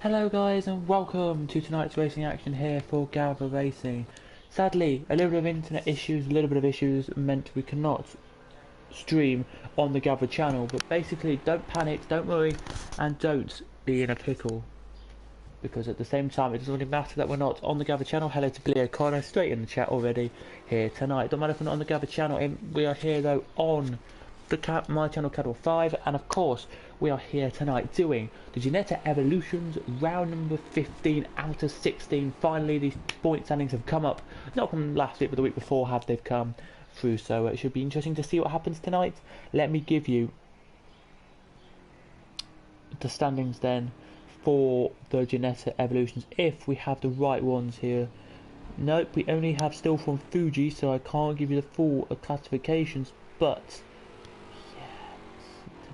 Hello guys and welcome to tonight's racing action here for GAVRA Racing. Sadly, a little bit of internet issues, meant we cannot stream on the GAVRA channel, but basically don't panic, don't worry, and don't be in a pickle. Because at the same time it doesn't really matter that we're not on the GAVRA channel. Hello to Billy O'Connor, straight in the chat already here tonight. Don't matter if we're not on the GAVRA channel, we are here though on my channel Cattle 5, and of course we are here tonight doing the Ginetta Evolutions round number 15 out of 16. Finally these point standings have come up, not from last week but the week before they've come through, so it should be interesting to see what happens tonight. Let me give you the standings then for the Ginetta Evolutions, if we have the right ones here. Nope, we only have still from Fuji, so I can't give you the full classifications, but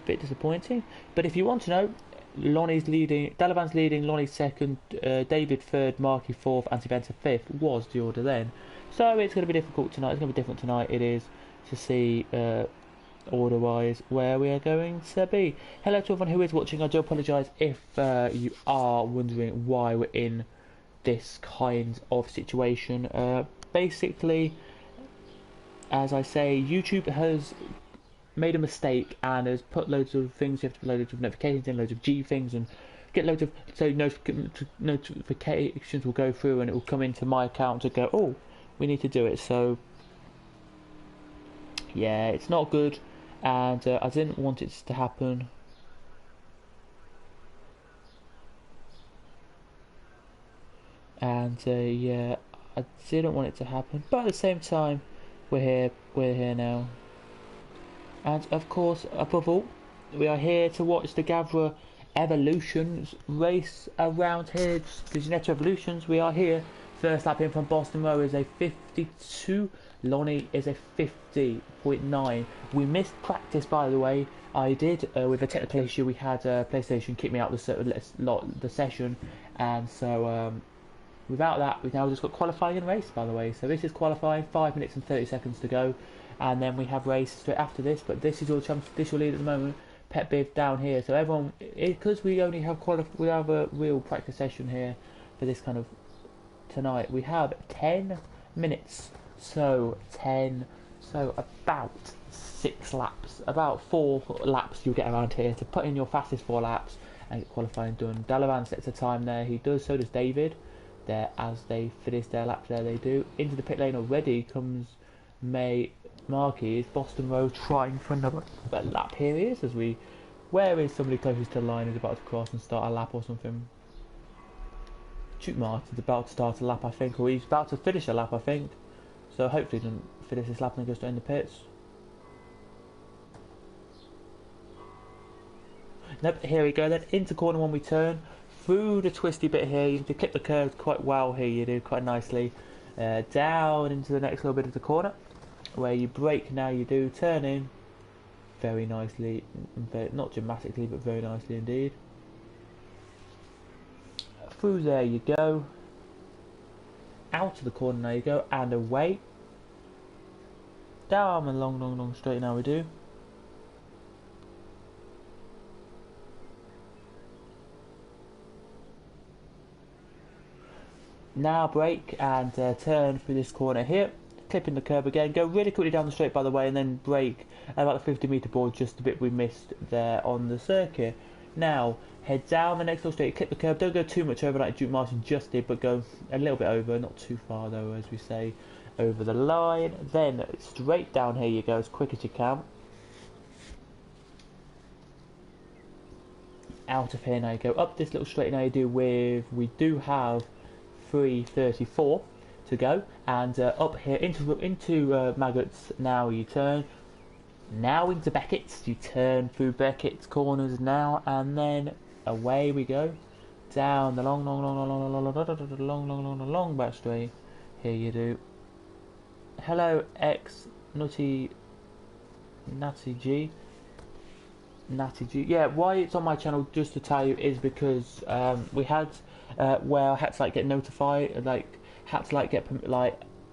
bit disappointing. But if you want to know, Lonnie's leading, Delavan's leading, Lonnie's second, David third, Marky fourth, and Spencer fifth was the order then. So it's going to be difficult tonight. It's going to be different tonight. It is to see order wise where we are going to be. Hello to everyone who is watching. I do apologise if you are wondering why we're in this kind of situation. Basically, as I say, YouTube has made a mistake and has put loads of things. You have to put loads of notifications in, loads of G things, and get loads of, so notifications will go through and it will come into my account to go, oh, we need to do it. So yeah, it's not good, and I didn't want it to happen. And yeah, I didn't want it to happen, but at the same time we're here now. And of course, above all, we are here to watch the GAVRA Evolutions race around here. The Ginetta Evolutions, we are here. First lap in from Boston Row is a 52. Lonnie is a 50.9. We missed practice, by the way. I did, with a technical issue. We had PlayStation kick me out the session, and so without that, we've now just got qualifying and race, by the way. So this is qualifying, 5 minutes and 30 seconds to go. And then we have race straight after this, but this is your lead at the moment. Pet Biv down here, so everyone, because we only have we have a real practice session here for this kind of tonight. We have 10 minutes, so about 6 laps, about 4 laps you'll get around here to put in your fastest 4 laps and get qualifying done. Dalavan sets a time there, he does, so does David. There, as they finish their laps there, they do. Into the pit lane already comes Marky. Is Boston Row trying for another lap? Here he is, where is somebody closest to the line is about to cross and start a lap or something. Duke Martin's about to start a lap, I think, or he's about to finish a lap, I think. So hopefully he doesn't finish this lap and then goes straight in the pits. Nope, here we go then, into corner 1 we turn. Through the twisty bit here, you need to clip the curves quite well here, you do, quite nicely. Down into the next little bit of the corner, where you brake now, you do, turn in very nicely, not dramatically, but very nicely indeed. Through there you go, out of the corner now you go, and away. Down and long straight now we do. Now brake and turn through this corner here, clipping the curb again, go really quickly down the straight, by the way, and then brake about the 50-metre board, just a bit we missed there on the circuit. Now head down the next little straight, clip the curb, don't go too much over like Duke Martin just did, but go a little bit over, not too far though, as we say, over the line. Then straight down here you go, as quick as you can. Out of here now you go, up this little straight now you do with, we do have 3:34 to go, and up here into Maggots now you turn, now into Beckett's, you turn through Beckett's corners now, and then away we go down the long back straight. Here you do. Hello X Natty G. Yeah, why it's on my channel, just to tell you, is because we had where I had to get notified, had to get a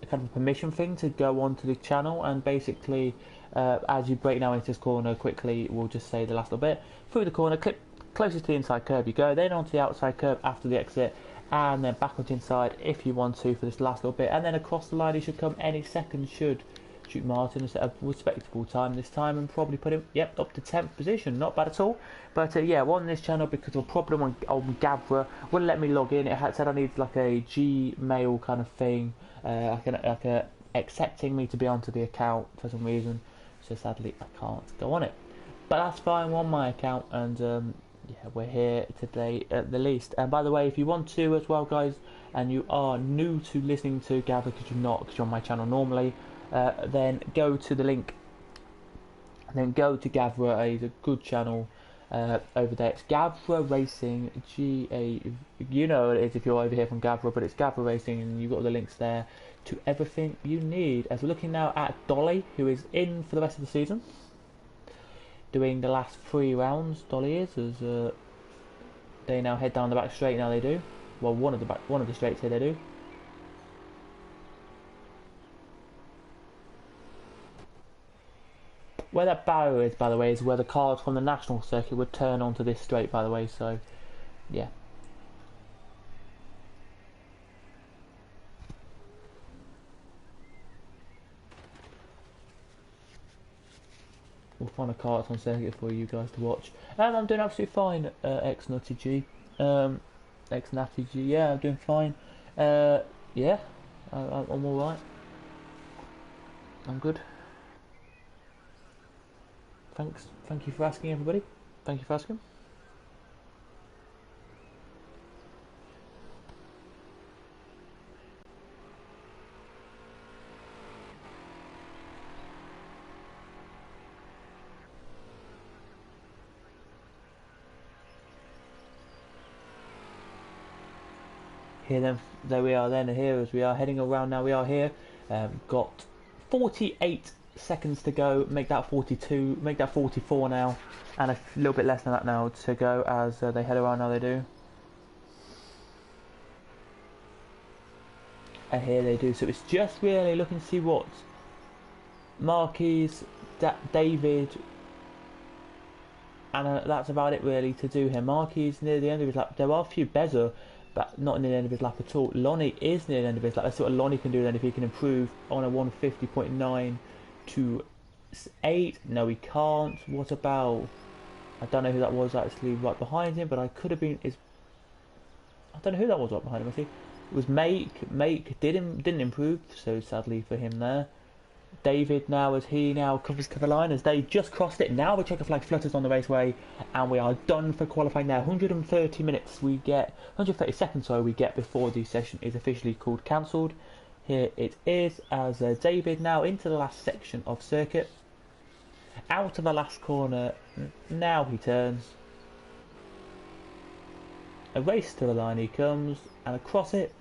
kind of permission thing to go onto the channel, and basically as you break now into this corner quickly, we'll just say the last little bit through the corner, clip closest to the inside curb you go, then onto the outside curb after the exit, and then back onto the inside if you want to for this last little bit, and then across the line he should come any second should Duke Martin set a respectable time this time and probably put him, yep, up to 10th position. Not bad at all. But yeah, on this channel because of a problem on GAVRA, wouldn't let me log in. It had said I needed like a Gmail kind of thing, like a accepting me to be onto the account for some reason. So sadly I can't go on it. But that's fine, I'm on my account, and yeah, we're here today at the least. And by the way, if you want to as well, guys, and you are new to listening to GAVRA because you're not, because you're on my channel normally, then go to the link and then go to GAVRA. It's a good channel over there. It's GAVRA Racing, you know what it is if you're over here from GAVRA, but it's GAVRA Racing, and you've got the links there to everything you need. As we're looking now at Dolly, who is in for the rest of the season, doing the last 3 rounds. Dolly is, as they now head down the back straight. Now they do. Well, one of the straights here they do. Where that barrier is, by the way, is where the cars from the national circuit would turn onto this straight, by the way, so yeah. We'll find a car that's on circuit for you guys to watch. And I'm doing absolutely fine, ex-Nutty G. Ex-Natty G, yeah, I'm doing fine. Yeah, I'm alright. I'm good. Thank you for asking, everybody. Thank you for asking. Here then, there we are then, here as we are heading around now, we are here. Got 48 seconds to go, make that 42, make that 44 now, and a little bit less than that now to go as they head around. Now they do, and here they do. So it's just really looking to see what Marquis, David, and that's about it really to do here. Marquis near the end of his lap. There are a few Bezer, but not near the end of his lap at all. Lonnie is near the end of his lap. Let's see what Lonnie can do then if he can improve on a 150.9 to 8. No, he can't. What about, I don't know who that was actually right behind him, but I could have been, I don't know who that was right behind him. I think it was Make didn't improve, so sadly for him there. David now, as he now covers cover line, as they just crossed it. Now the checker flag flutters on the raceway, and we are done for qualifying there. 130 minutes we get, 130 seconds sorry we get before the session is officially called cancelled. Here it is, as David now into the last section of circuit, out of the last corner. Now he turns, a race to the line he comes, and across it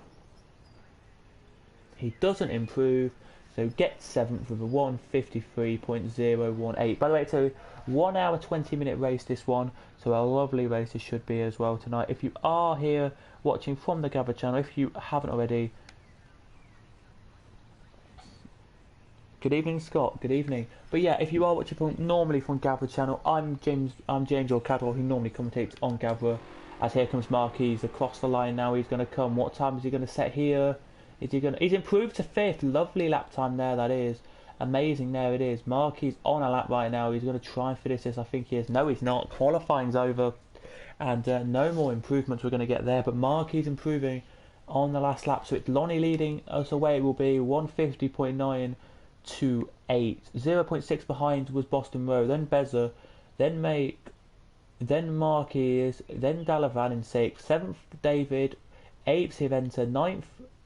he doesn't improve, so gets 7th with a 153.018. By the way, it's a 1 hour 20 minute race, this one, so a lovely race it should be as well tonight. If you are here watching from the GAVRA channel, if you haven't already, good evening, Scott. Good evening. But yeah, if you are watching normally from GAVRA channel, I'm James O'Cadwell, who normally commentates on GAVRA. As here comes Marquis across the line now. He's going to come. What time is he going to set here? Is he going to? He's improved to 5th. Lovely lap time there. That is amazing. There it is. Marquis on a lap right now. He's going to try and finish this. I think he is. No, he's not. Qualifying's over, and no more improvements we're going to get there. But Marquis improving on the last lap. So it's Lonnie leading us away. It will be 150.9. to 8. 0.6 behind was Boston Row, then Bezer, then Make, then Marquis, then Dalavan in 6th, 7th David, 8th Hiventa, 9th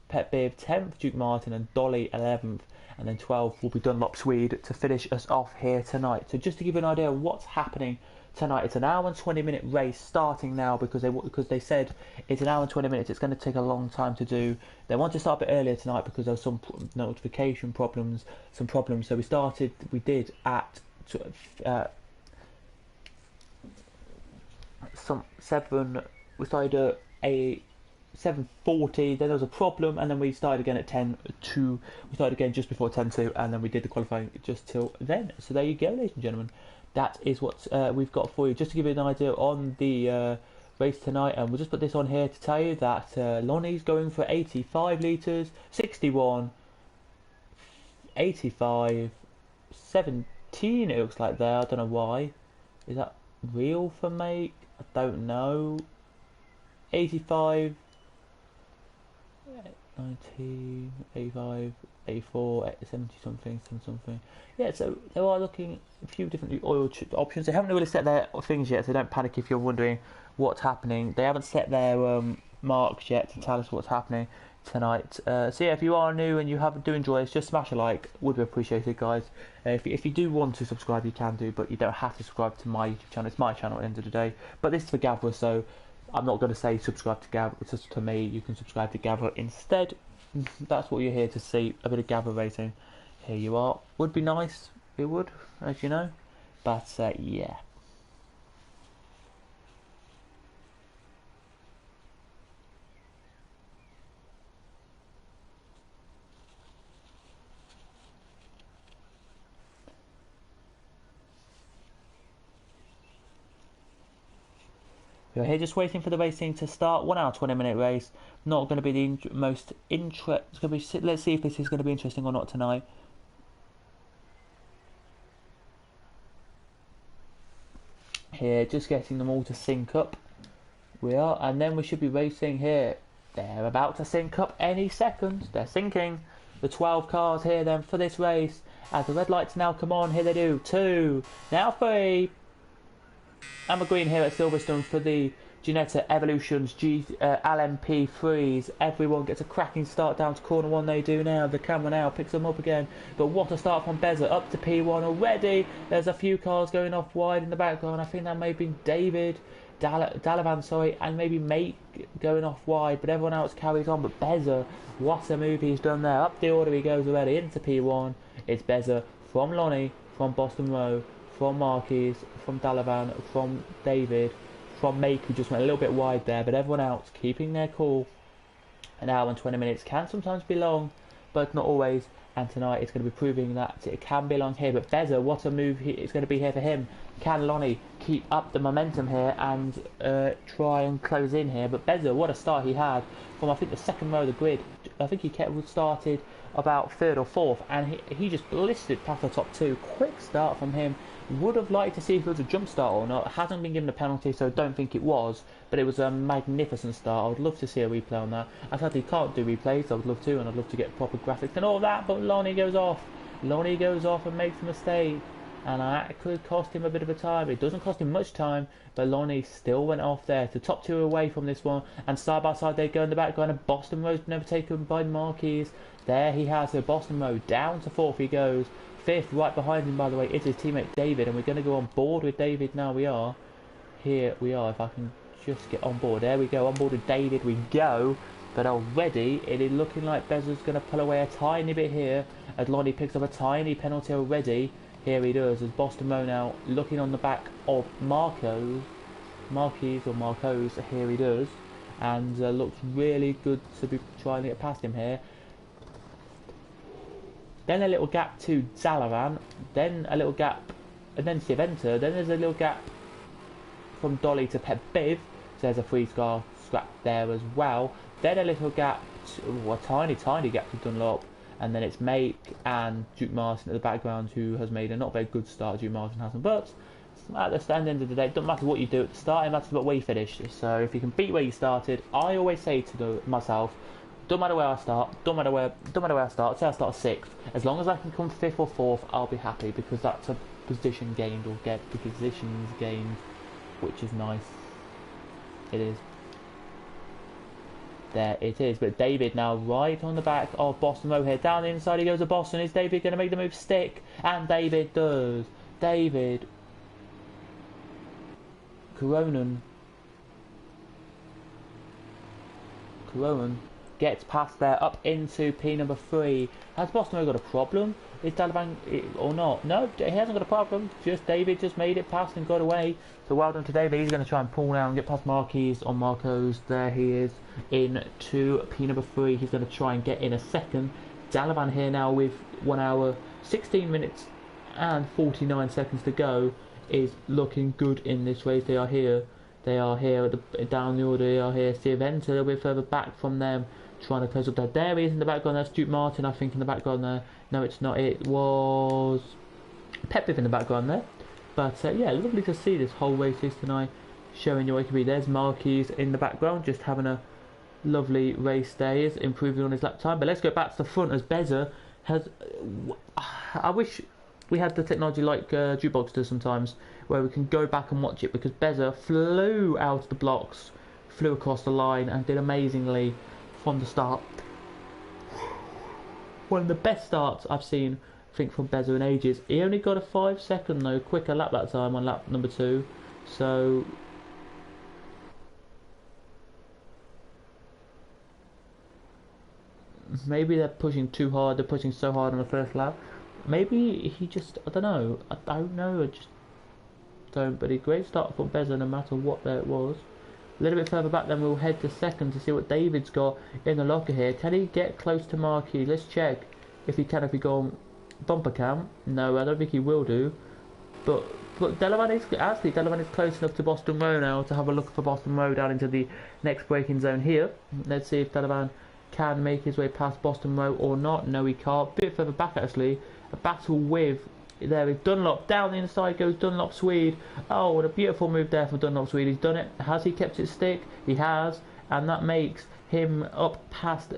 Pet Bib, 10th Duke Martin, and Dolly 11th, and then 12th will be Dunlop Swede to finish us off here tonight. So just to give you an idea of what's happening tonight, it's an hour and 20 minute race starting now because they said it's an hour and 20 minutes. It's going to take a long time to do. They want to start a bit earlier tonight because there were some notification problems, so we did at we started at a 7:40, then there was a problem, and then we started again at 10:02. We started again just before 10:02, and then we did the qualifying just till then. So there you go, ladies and gentlemen. that is what we've got for you. Just to give you an idea on the race tonight, and we'll just put this on here to tell you that Lonnie's going for 85 litres, 61, 85, 17 it looks like there. I don't know why. Is that real for make? I don't know. 85, 19, 85, 84, 70 something, 7 something. Yeah, so they are looking a few different oil options. They haven't really set their things yet, so don't panic if you're wondering what's happening. They haven't set their marks yet to tell us what's happening tonight. So yeah, if you are new and you do enjoy this, just smash a like, would be appreciated, guys. If you do want to subscribe, you can do, but you don't have to subscribe to my YouTube channel. It's my channel at the end of the day, but this is for GAVRA, so I'm not going to say subscribe to GAVRA. It's just to me. You can subscribe to GAVRA instead. That's what you're here to see, a bit of GAVRA racing. Here you are. Would be nice, it would, as you know, but yeah. We're here just waiting for the racing to start. 1 hour 20-minute race. Not going to be the most interesting. Let's see if this is going to be interesting or not tonight. Here, just getting them all to sync up. We are, and then we should be racing here. They're about to sync up any second. They're syncing. The 12 cars here then for this race. As the red lights now come on, here they do. 2, now 3. And we're green here at Silverstone for the Ginetta Evolutions LMP3s. Everyone gets a cracking start down to corner 1. They do now. The camera now picks them up again. But what a start from Beza up to P1 already. There's a few cars going off wide in the background. I think that may have been David, Dalavan, sorry, and maybe Mate going off wide. But everyone else carries on. But Beza, what a move he's done there. Up the order he goes already into P1. It's Beza from Lonnie, from Boston Row, from Marquez, from Dalavan, from David, from Make, who just went a little bit wide there, but everyone else keeping their cool. An hour and 20 minutes can sometimes be long, but not always, and tonight it's going to be proving that it can be long here. But Beza, what a move it's going to be here for him. Can Lonnie keep up the momentum here and try and close in here? But Beza, what a start he had from, I think, the second row of the grid. I think he started about 3rd or 4th, and he just blistered past the top 2. Quick start from him. Would have liked to see if it was a jump start or not. Hasn't been given a penalty, so don't think it was, but it was a magnificent start. I would love to see a replay on that. I sadly can't do replays. I would love to, and I'd love to get proper graphics and all that, but Lonnie goes off. Lonnie goes off and makes a mistake, and that could cost him a bit of a time. It doesn't cost him much time, but Lonnie still went off there. The top 2 away from this one, and side by side they go in the background, and Boston Road's never taken by Marquez. There he has the Boston Road down to 4th he goes. 5th, right behind him, by the way, is his teammate David, and we're going to go on board with David now. We are. Here we are, if I can just get on board. There we go, on board with David we go. But already, it is looking like Beza's going to pull away a tiny bit here, as Lonnie picks up a tiny penalty already. Here he does, as Boston Road now looking on the back of Marquez, here he does. And looks really good to be trying to get past him here. Then a little gap to Zalavan, then a little gap, and then Siventa, then there's a little gap from Dolly to Pep Biv, so there's a 3-star scrap there as well. Then a little gap, a tiny gap to Dunlop, and then it's Make and Duke Martin at the background, who has made a not very good start. Duke Martin hasn't, but at the end of the day, it doesn't matter what you do at the start, it matters about where you finish. So if you can beat where you started, I always say to myself, don't matter where I start, don't matter where I start, say I start 6th, as long as I can come 5th or 4th, I'll be happy, because that's a position gained, or get the positions gained, which is nice. It is. There it is, but David now right on the back of Boston Road here, down the inside he goes to Boston. Is David going to make the move stick? And David does. David Coronan gets past there, up into P number 3. Has Boston Road got a problem? Is Dalavan or not? No, he hasn't got a problem. Just David just made it past and got away. So well done to David. He's going to try and pull down and get past Marquez on Marcos. There he is into P number 3. He's going to try and get in a second. Dalavan here now with 1 hour 16 minutes and 49 seconds to go is looking good in this race. They are here. They are here down the order. They are here. Ginetta a little bit further back from them, trying to close up there. There he is in the background. That's Duke Martin, I think, in the background there. No, it's not. It was Pep in the background there. But yeah, lovely to see this whole race tonight, showing you what it could be. There's Marquis in the background, just having a lovely race there. He is improving on his lap time. But let's go back to the front as Beza has. I wish we had the technology like Jukebox does sometimes, where we can go back and watch it, because Beza flew out of the blocks, flew across the line, and did amazingly from the start. One of the best starts I've seen, I think, from Beza in ages. He only got a 5-second though quicker lap that time on lap number 2, so maybe they're pushing too hard. They're pushing so hard on the first lap. Maybe he just, I don't know. I just don't. But a great start for Beza, no matter what there it was. A little bit further back, then we'll head to second to see what David's got in the locker here. Can he get close to Marquis? Let's check if he can. If he go on bumper cam, no, I don't think he will do. But Delavan is close enough to Boston Row now to have a look for Boston Row down into the next braking zone here. Let's see if Delavan can make his way past Boston Row or not. No, he can't. A bit further back actually. A battle with, there is Dunlop. Down the inside goes Dunlop Swede. Oh, what a beautiful move there from Dunlop Swede. He's done it. Has he kept it stick? He has. And that makes him up past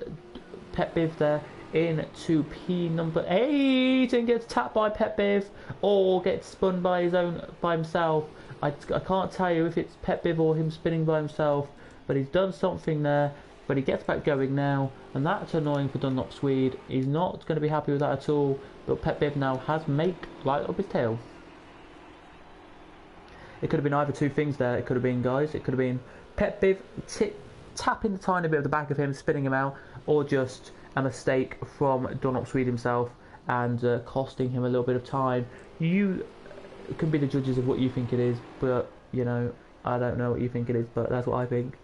Pet Biv there into P number 8 and gets tapped by Pet Biv or gets spun by himself. I can't tell you if it's Pet Biv or him spinning by himself, but he's done something there. But he gets back going now, and that's annoying for Dunlop Swede. He's not going to be happy with that at all. But Pet Biv now has Make right up his tail. It could have been either two things there. It could have been, guys, it could have been Pet Biv tapping the tiny bit of the back of him, spinning him out, or just a mistake from Dunlop Swede himself and costing him a little bit of time. You can be the judges of what you think it is, but, you know, I don't know what you think it is, but that's what I think.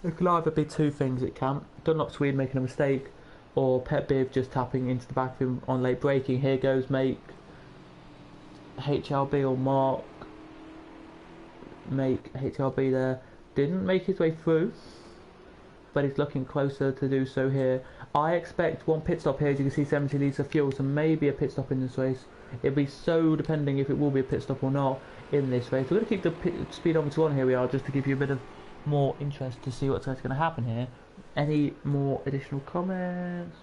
It could either be two things. It can Dunlop Swede making a mistake, or Pet Biv just tapping into the back of him on late braking. Here goes Make HLB or Mark. Make HLB there. Didn't make his way through, but he's looking closer to do so here. I expect one pit stop here. As you can see, 70 litres of fuel, so maybe a pit stop in this race. It'll be so depending if it will be a pit stop or not in this race. We're going to keep the speedometer on. Here we are, just to give you a bit of more interest to see what's going to happen here. Any more additional comments?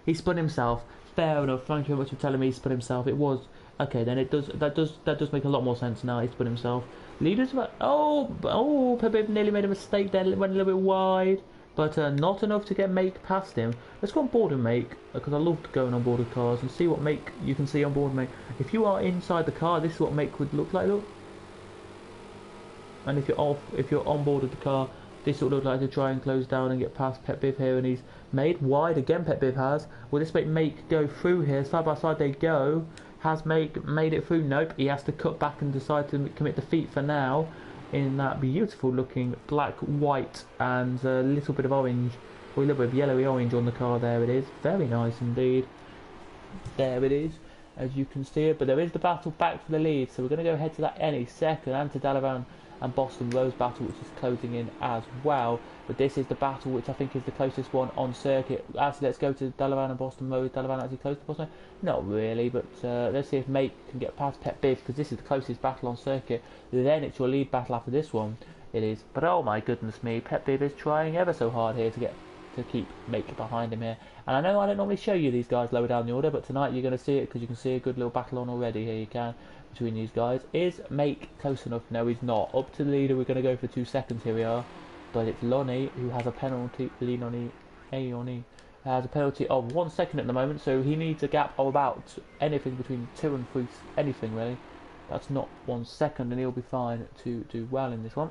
He spun himself. Fair enough. Thank you very much for telling me he spun himself. It was okay. Then that does make a lot more sense now. He spun himself. Leaders were Pep Biv nearly made a mistake there. Went a little bit wide, but not enough to get Make past him. Let's go on board and Make, because I love going on board of cars and see what Make you can see on board Make. If you are inside the car, this is what Make would look like. Look. And if you're on board of the car, this would look like to try and close down and get past Pet Biv here, and he's made wide again. Pet Biv has. Will this make go through here? Side by side they go. Has made it through? Nope. He has to cut back and decide to commit defeat for now in that beautiful looking black, white, and a little bit of orange, or a little bit of yellowy orange on the car. There it is. Very nice indeed. There it is, as you can see it. But there is the battle back for the lead, so we're going to go head to that any second, and to Dalavan and Boston Rose battle, which is closing in as well. But this is the battle which I think is the closest one on circuit. Actually, let's go to Dalavan and Boston Rose. Dalavan actually close to Boston? Not really, but let's see if Make can get past Pet Biv, because this is the closest battle on circuit. Then it's your lead battle after this one. It is. But oh my goodness me, Pet Biv is trying ever so hard here to keep Make behind him here. And I know I don't normally show you these guys lower down the order, but tonight you're going to see it, because you can see a good little battle on already. Here you can. Between these guys. Is Make close enough? No, he's not. Up to the leader, we're going to go for 2 seconds. Here we are. But it's Lonnie who has a penalty. Lonnie has a penalty of 1 second at the moment, so he needs a gap of about anything between 2 and 3, anything really. That's not 1 second, and he'll be fine to do well in this one.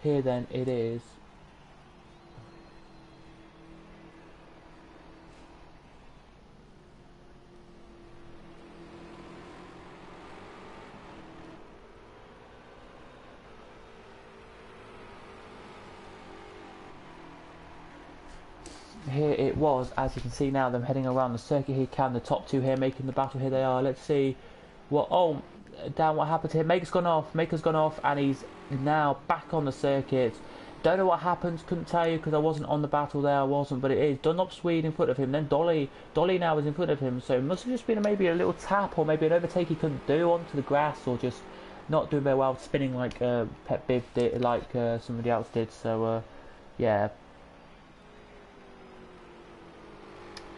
here then it is. Here it was, as you can see now, them heading around the circuit here. The top two here making the battle. Here they are. Let's see what. Oh, damn! What happened here? Maker's gone off. Maker's gone off, and he's now back on the circuit. Don't know what happened. Couldn't tell you because I wasn't on the battle there. I wasn't, but it is Dunlop Swede in front of him. Then Dolly now is in front of him. So it must have just been maybe a little tap or maybe an overtake he couldn't do onto the grass, or just not doing very well spinning like Pet Biv did, like somebody else did. So yeah.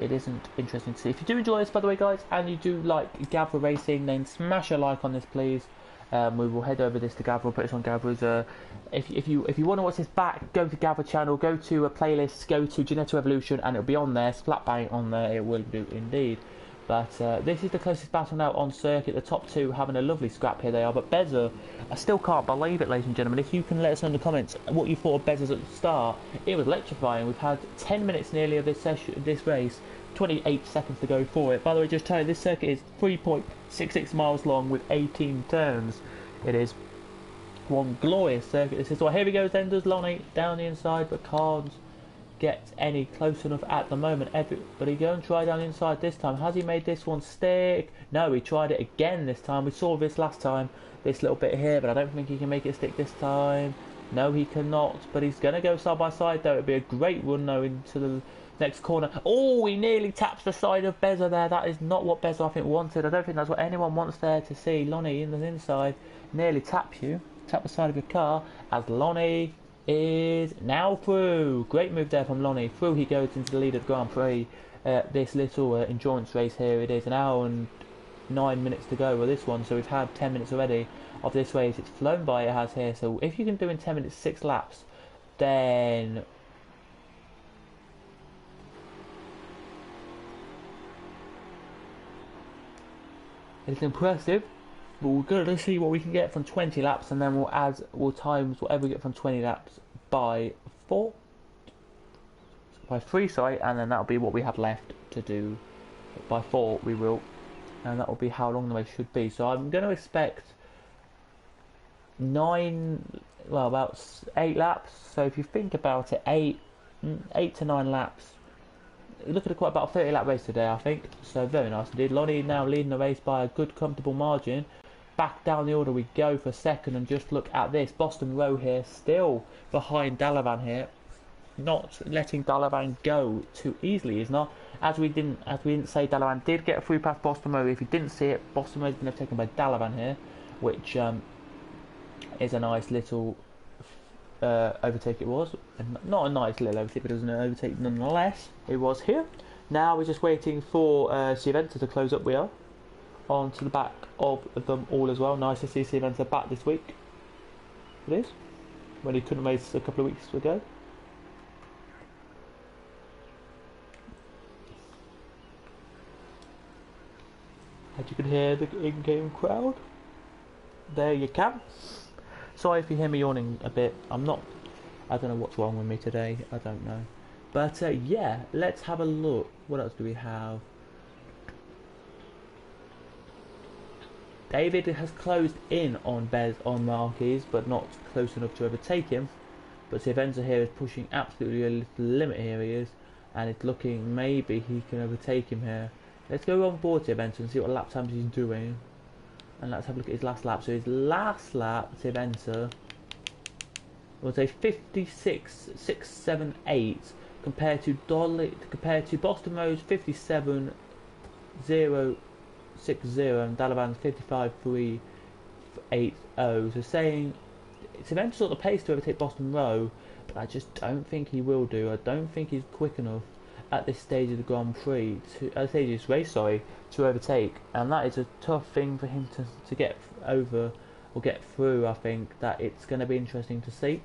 It isn't interesting to see. If you do enjoy this, by the way, guys, and you do like GAVRA Racing, then smash a like on this, please. We will head over this to GAVRA, put this on GAVRA's. If you want to watch this back, go to GAVRA channel, go to a playlist, go to Ginetta Evolution, and it'll be on there, flat bang on there. It will do indeed. But this is the closest battle now on circuit. The top two having a lovely scrap here they are. But Bezza, I still can't believe it, ladies and gentlemen. If you can let us know in the comments what you thought of Bezza's at the start, it was electrifying. We've had 10 minutes nearly of this session, this race, 28 seconds to go for it. By the way, just tell you, this circuit is 3.66 miles long with 18 turns. It is one glorious circuit. This is so here he goes then, does Lonnie down the inside, but can't get any close enough at the moment. Everybody go and try down the inside this time. Has he made this one stick? No, he tried it again this time. We saw this last time, this little bit here, but I don't think he can make it stick this time. No, he cannot, but he's going to go side by side though. It'd be a great run though into the next corner. Oh, he nearly taps the side of Bezza there. That is not what Bezza, I think, wanted. I don't think that's what anyone wants there to see. Lonnie in the inside nearly taps you. Tap the side of your car as Lonnie is now through. Great move there from Lonnie. Through he goes into the lead of the Grand Prix. This little endurance race here. It is an hour and 9 minutes to go with this one. So we've had 10 minutes already of this race. It's flown by, it has here. So if you can do in 10 minutes 6 laps, then it's impressive. But we're going to see what we can get from 20 laps, and then we'll times whatever we get from 20 laps by 3, sorry, and then that'll be what we have left to do by 4. We will, and that will be how long the race should be. So I'm going to expect about 8 laps. So if you think about it, 8 to 9 laps. Look at about a 30 lap race today, I think. So very nice indeed. Lonnie now leading the race by a good comfortable margin. Back down the order we go for second, and just look at this. Boston Row here, still behind Dalavan here. Not letting Dalavan go too easily, is not. As we didn't say, Dalavan did get a free past Boston Row. If you didn't see it, Boston Row has been taken by Dalavan here, which is a nice little overtake it was. Not a nice little overtake, but it was an overtake nonetheless. It was here. Now we're just waiting for Silverstone to close up. We are on to the back of them all as well. Nice to see Silverstone back this week. It is, when he couldn't race a couple of weeks ago. As you can hear the in-game crowd. There you can. Sorry if you hear me yawning a bit. I don't know what's wrong with me today. I don't know. But yeah, let's have a look. What else do we have? David has closed in on Marquez, but not close enough to overtake him. But Silverstone here is pushing absolutely a little limit here. He is, and it's looking maybe he can overtake him here. Let's go on board Silverstone and see what lap times he's doing. And let's have a look at his last lap. So his last lap, Silverstone, was a 56.678 compared to Boston Road's 57.060 and Dalavan's 55.380. So saying Silverstone's got the pace to overtake Boston Row, but I just don't think he will do. I don't think he's quick enough at this stage of the Grand Prix, at this stage of this race, sorry, to overtake, and that is a tough thing for him to get over or get through. I think that it's going to be interesting to see.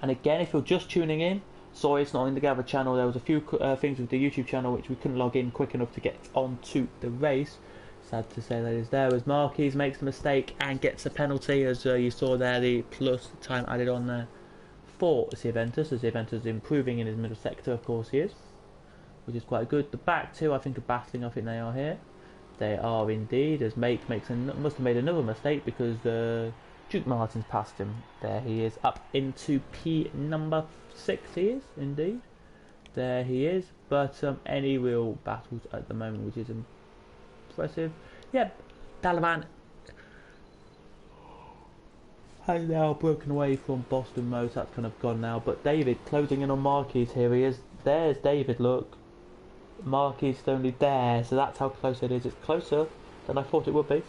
And again, if you're just tuning in, sorry it's not in the GAVRA channel. There was a few things with the YouTube channel which we couldn't log in quick enough to get onto the race. sad to say that is there, as Marquez makes a mistake and gets a penalty, as you saw there, the plus time added on there for Silverstone, as Silverstone's improving in his middle sector, of course he is, which is quite good. The back two, I think, are battling. I think they are here. They are indeed, as Mate must have made another mistake, because Duke Martin's passed him. There he is, up into P number 6, he is, indeed. There he is, but any real battles at the moment, which is impressive. Yep, Dalavan has now broken away from Boston Mo, so that's kind of gone now. But David closing in on Marquez, here he is. There's David, look. Marquez is only there, so that's how close it is. It's closer than I thought it would be.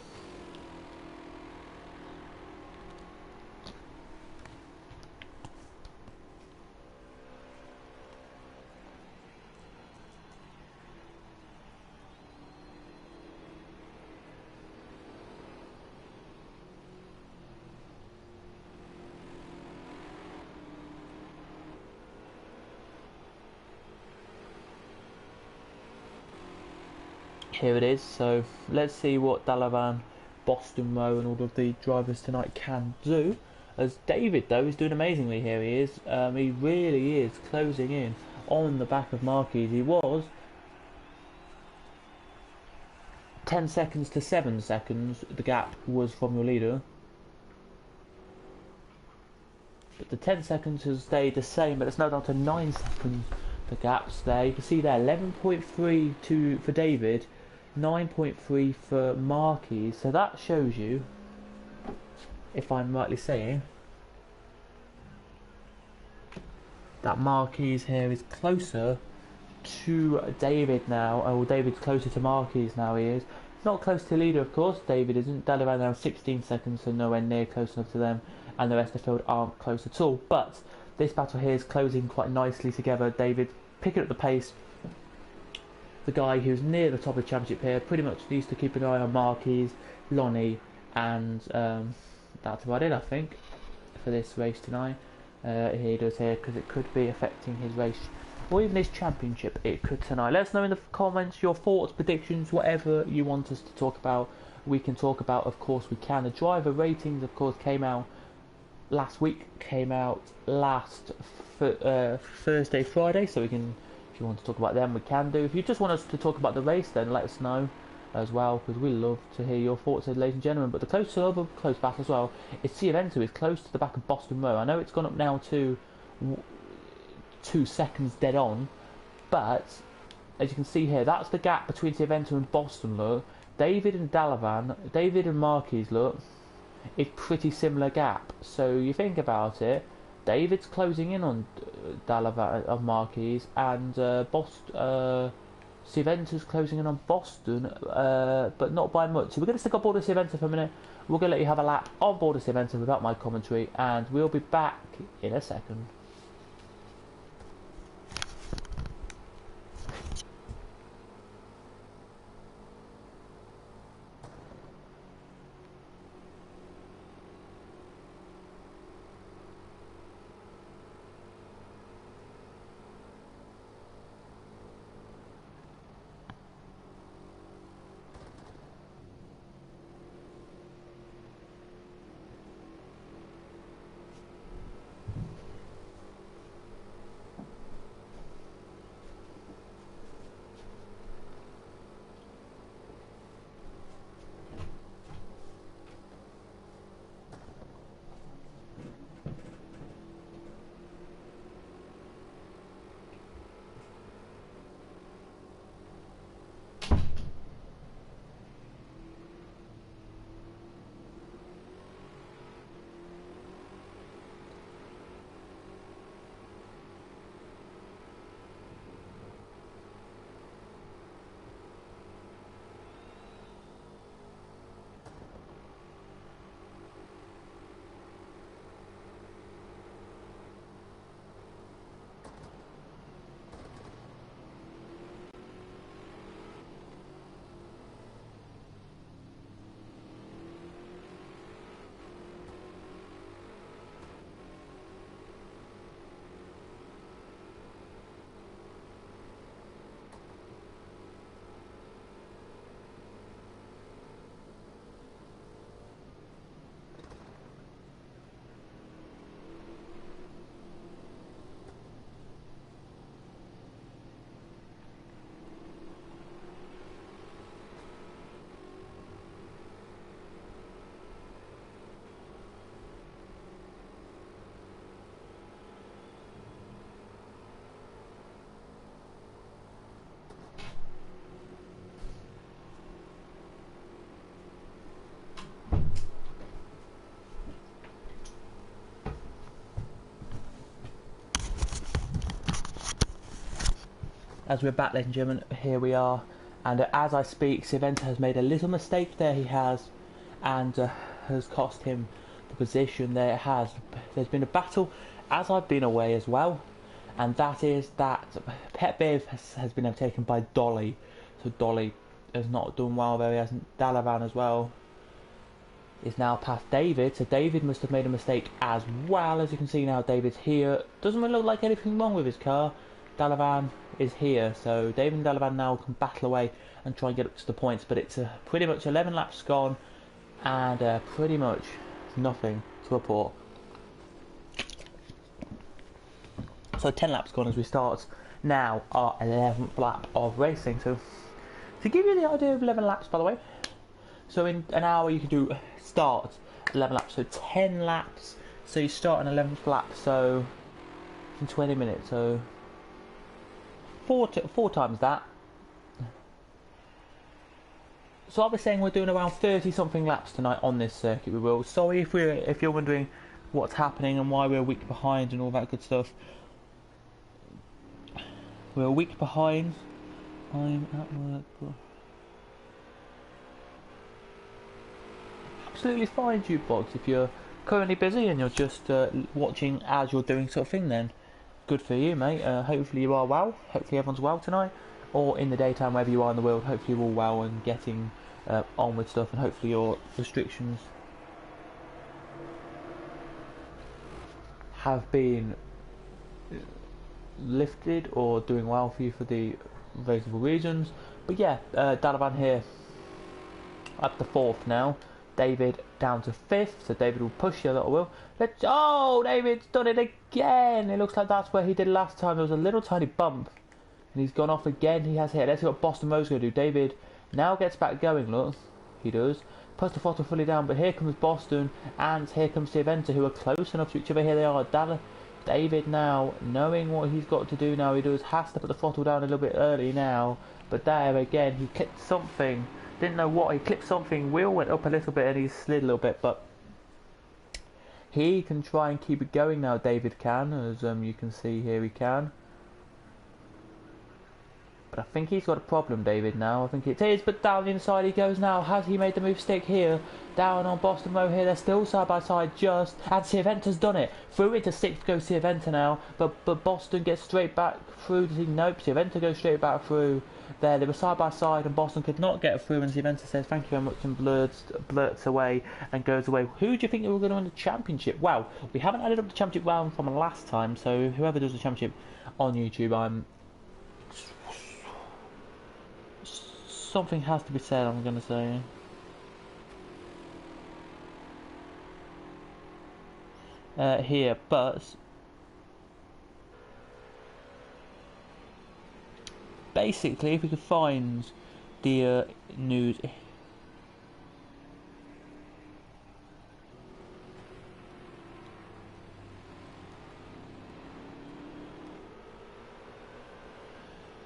Here it is, so let's see what Dalavan, Boston Row and all of the drivers tonight can do. As David though is doing amazingly, here he is. He really is closing in on the back of Marquez. He was 10 seconds to 7 seconds, the gap was from your leader. But the 10 seconds has stayed the same, but it's now down to 9 seconds, the gaps there. You can see there, 11.3 for David, 9.3 for Marquez, so that shows you, if I'm rightly saying, that Marquez here is closer to David now. Oh, David's closer to Marquez now, he is. Not close to leader, of course, David isn't. Dalavan now 16 seconds, so nowhere near close enough to them, and the rest of the field aren't close at all. But this battle here is closing quite nicely together. David picking up the pace. The guy who's near the top of the championship here pretty much needs to keep an eye on Marquez, Lonnie, and that's about it, I think, for this race tonight. He does here, because it could be affecting his race, or even his championship, it could tonight. Let us know in the comments your thoughts, predictions, whatever you want us to talk about. We can talk about, of course we can. The driver ratings, of course, came out last week, came out last Thursday, Friday, so we can, if you want to talk about them, we can do. If you just want us to talk about the race, then let us know as well, because we love to hear your thoughts, ladies and gentlemen. But the close battle as well is Silverstone is close to the back of Boston Row. I know it's gone up now to 2 seconds dead on, but as you can see here, that's the gap between Silverstone and Boston. Look, David and Dalavan, David and Marquez, look, it's pretty similar gap. So you think about it, David's closing in on Dalavan, on Marquez, and Silverstone's closing in on Boston, but not by much. So we're going to stick on board of Silverstone for a minute. We're going to let you have a lap on board of Silverstone without my commentary, and we'll be back in a second. as we're back, ladies and gentlemen, here we are. And as I speak, Silverstone has made a little mistake there, he has, and has cost him the position there. It has. There's been a battle as I've been away as well, and that is that Pet Biv has been overtaken by Dolly. So Dolly has not done well there, he hasn't. Dalavan as well is now past David, so David must have made a mistake as well. As you can see now, David's here. Doesn't really look like anything wrong with his car. Dalavan is here, so David and Dalavan now can battle away and try and get up to the points, but it's pretty much 11 laps gone and pretty much nothing to report. So 10 laps gone as we start now our 11th lap of racing. So to give you the idea of 11 laps, by the way, so in an hour you can do start 11 laps, so 10 laps, so you start an 11th lap, so in 20 minutes, so four times that. So I was saying we're doing around 30 something laps tonight on this circuit. We will. Sorry if you're wondering what's happening and why we're a week behind and all that good stuff. We're a week behind. I'm at work. Absolutely fine, Jukebox. If you're currently busy and you're just watching as you're doing sort of thing, then good for you, mate. Hopefully you are well. Hopefully everyone's well tonight, or in the daytime, wherever you are in the world. Hopefully you're all well and getting on with stuff, and hopefully your restrictions have been lifted or doing well for you for the reasonable reasons. But yeah, Dalavan here up to 4th now. David down to 5th, so David will push you a little, will. Oh, David's done it again. It looks like that's where he did last time. There was a little tiny bump, and he's gone off again. He has hit. Let's see what Boston Rowe's going to do. David now gets back going, look. He does. Puts the throttle fully down, but here comes Boston, and here comes Ginetta, who are close enough to each other. Here they are. David now, knowing what he's got to do now, has to put the throttle down a little bit early now. But there again, he clipped something. Didn't know what, he clipped something, wheel went up a little bit and he slid a little bit, but he can try and keep it going now. David can, as you can see here, he can. But I think he's got a problem, David, now. I think it is, but down the inside he goes now. Has he made the move stick here? Down on Boston Rowe here, they're still side by side just, and Silverstone's done it. Through into 6th goes Silverstone now, but Boston gets straight back through. Does he? Nope, Silverstone goes straight back through. There, they were side by side, and Boston could not get through, and Ginetta says thank you very much and blurts away and goes away. Who do you think were going to win the championship? Well, we haven't added up the championship round from last time, so whoever does the championship on YouTube, something has to be said, I'm going to say. Here, but basically, if we could find the news.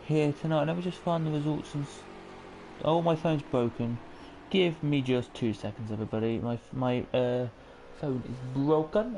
Here tonight, let me just find the results and. Oh, my phone's broken. Give me just 2 seconds, everybody. My phone is broken.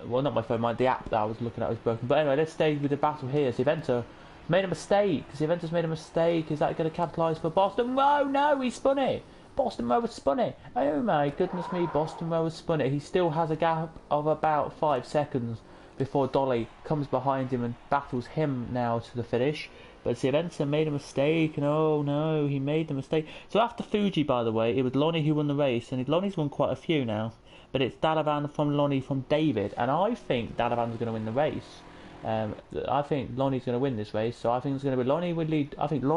Well, not my phone, the app that I was looking at was broken. But anyway, let's stay with the battle here. Silverstone made a mistake. Silverstone's made a mistake. Is that going to capitalise for Boston Rowe? No, he spun it. Boston Rowe has spun it. Oh my goodness me, Boston Rowe has spun it. He still has a gap of about 5 seconds before Dolly comes behind him and battles him now to the finish. But Silverstone made a mistake, and oh no, he made the mistake. So after Fuji, by the way, it was Lonnie who won the race, and Lonnie's won quite a few now. But it's Dalavan from Lonnie from David, and I think Dalavan's going to win the race. I think Lonnie's going to win this race, so I think it's going to be Lonnie would lead. I think it's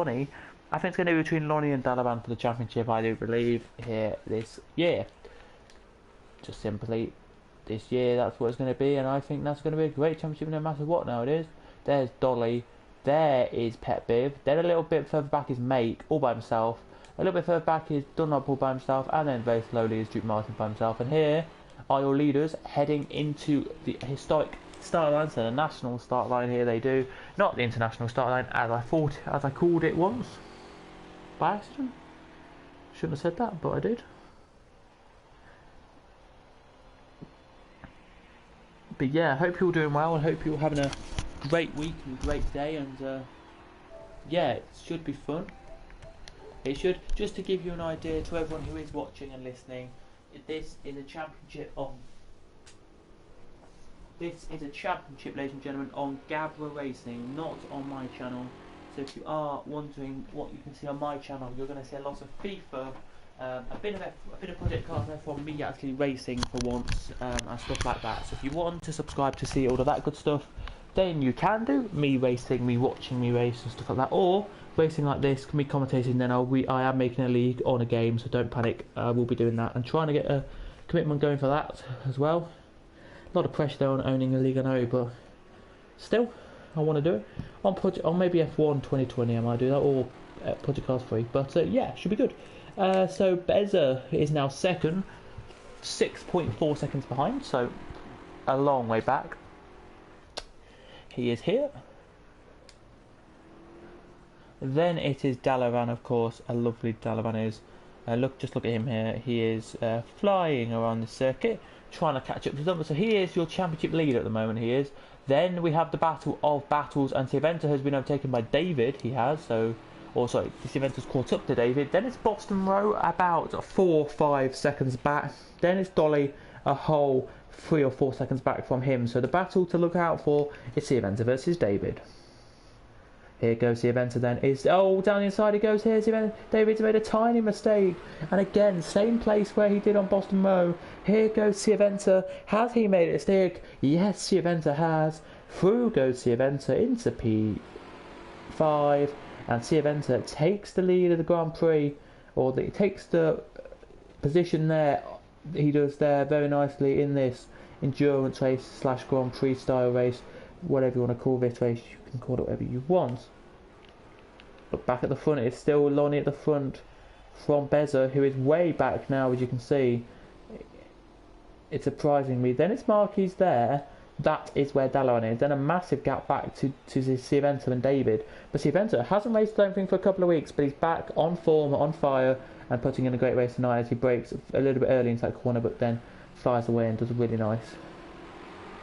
going to be between Lonnie and Dalavan for the championship, I do believe, here this year. Just simply, this year, that's what it's going to be, and I think that's going to be a great championship no matter what now it is. There's Dolly. There is Pet Biv. Then a little bit further back is Make, all by himself. A little bit further back is Dunlop all by himself. And then very slowly is Duke Martin by himself. And here are your leaders heading into the historic start line. So the national start line here they do. Not the international start line as I called it once. By accident. Shouldn't have said that, but I did. But yeah, I hope you're all doing well. I hope you're having a great week and a great day, and yeah, it should be fun. It should, just to give you an idea to everyone who is watching and listening, this is a championship on. This is a championship, ladies and gentlemen, on GAVRA Racing, not on my channel. So if you are wondering what you can see on my channel, you're going to see a lot of FIFA, a bit of Project Cars from me actually racing for once, and stuff like that. So if you want to subscribe to see all of that good stuff, then you can do me racing, me watching me race and stuff like that, or racing like this, me commentating. Then I am making a league on a game, so don't panic. I will be doing that and trying to get a commitment going for that as well. A lot of pressure there on owning a league, I know, but still, I want to do it. On maybe F1 2020 I might do that, or Project Cars 3, but yeah, should be good. So Beza is now second, 6.4 seconds behind, so a long way back. He is here. Then it is Dalaran, of course. A lovely Dalaran is. Just look at him here. He is flying around the circuit, trying to catch up to them. So he is your championship leader at the moment. He is. Then we have the battle of battles, and Silverstone has been overtaken by David. He has. Sorry, Silverstone's caught up to David. Then it's Boston Row about 4 or 5 seconds back. Then it's Dolly a whole 3 or 4 seconds back from him. So the battle to look out for is Silverstone versus David. Here goes Silverstone then. Down the inside he goes here. David's made a tiny mistake. And again, same place where he did on Boston Row. Here goes Silverstone. Has he made a mistake? Yes, Silverstone has. Through goes Silverstone into P5. And Silverstone takes the lead of the Grand Prix. He takes the position there. He does there very nicely in this endurance race / Grand Prix style race. Whatever you want to call this race, you can call it whatever you want. Look back at the front, it's still Lonnie at the front from Beza, who is way back now, as you can see. It's surprising me. Then it's Marquis there. That is where Dalaran is. Then a massive gap back to Silverstone and David. But Silverstone hasn't raced anything for a couple of weeks, but he's back on form, on fire, and putting in a great race tonight as he breaks a little bit early into that corner, but then flies away and does really nice.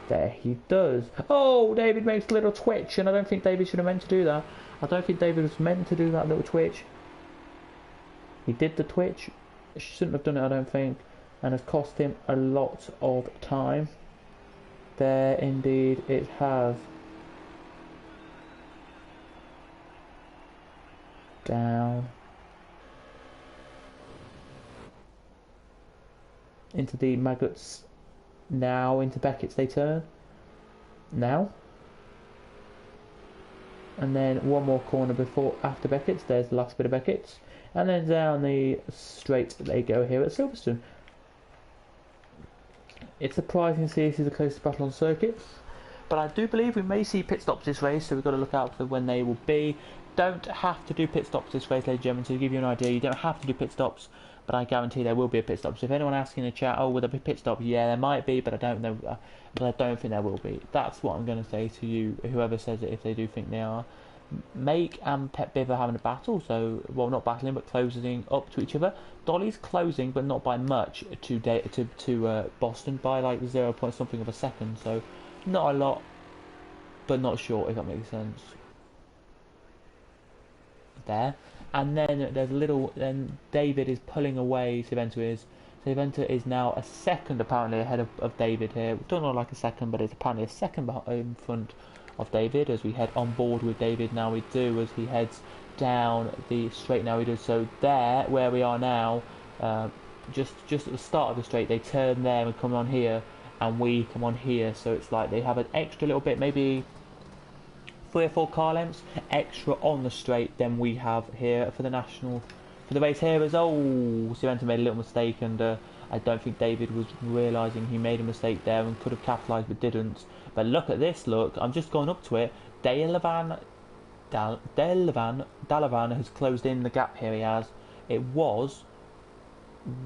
There he does. Oh, David makes a little twitch, and I don't think David should have meant to do that. I don't think David was meant to do that little twitch. He did the twitch. Shouldn't have done it, I don't think, and has cost him a lot of time. There, indeed, it has. Down. Into the maggots. Now into Beckett's they turn. Now. And then one more corner after Beckett's. There's the last bit of Beckett's. And then down the straight they go here at Silverstone. It's surprising to see this is the closest battle on circuit. But I do believe we may see pit stops this race, so we've got to look out for when they will be. Don't have to do pit stops this race, ladies and gentlemen. To give you an idea, you don't have to do pit stops, but I guarantee there will be a pit stop. So if anyone asking in the chat, will there be a pit stop? Yeah, there might be, but I don't know. But I don't think there will be. That's what I'm going to say to you, whoever says it, if they do think they are. Make and Pet Biv are having a battle, so, well, not battling, but closing up to each other. Dolly's closing, but not by much, to Boston, by like 0 point something of a second, so not a lot, but not short, if that makes sense. There. And then there's a little, then David is pulling away, Silverstone is now a second apparently ahead of David here. Don't know like a second, but it's apparently a second in front of David as we head on board with David. Now we do, as he heads down the straight. Now he does. So there, where we are now, just at the start of the straight, they turn there and come on here, and we come on here. So it's like they have an extra little bit, maybe 3 or 4 car lengths extra on the straight than we have here for the race here. As Silverstone made a little mistake, and I don't think David was realising he made a mistake there and could have capitalised but didn't. But look at this, look, I'm just going up to it. Dalaran has closed in the gap here, he has. It was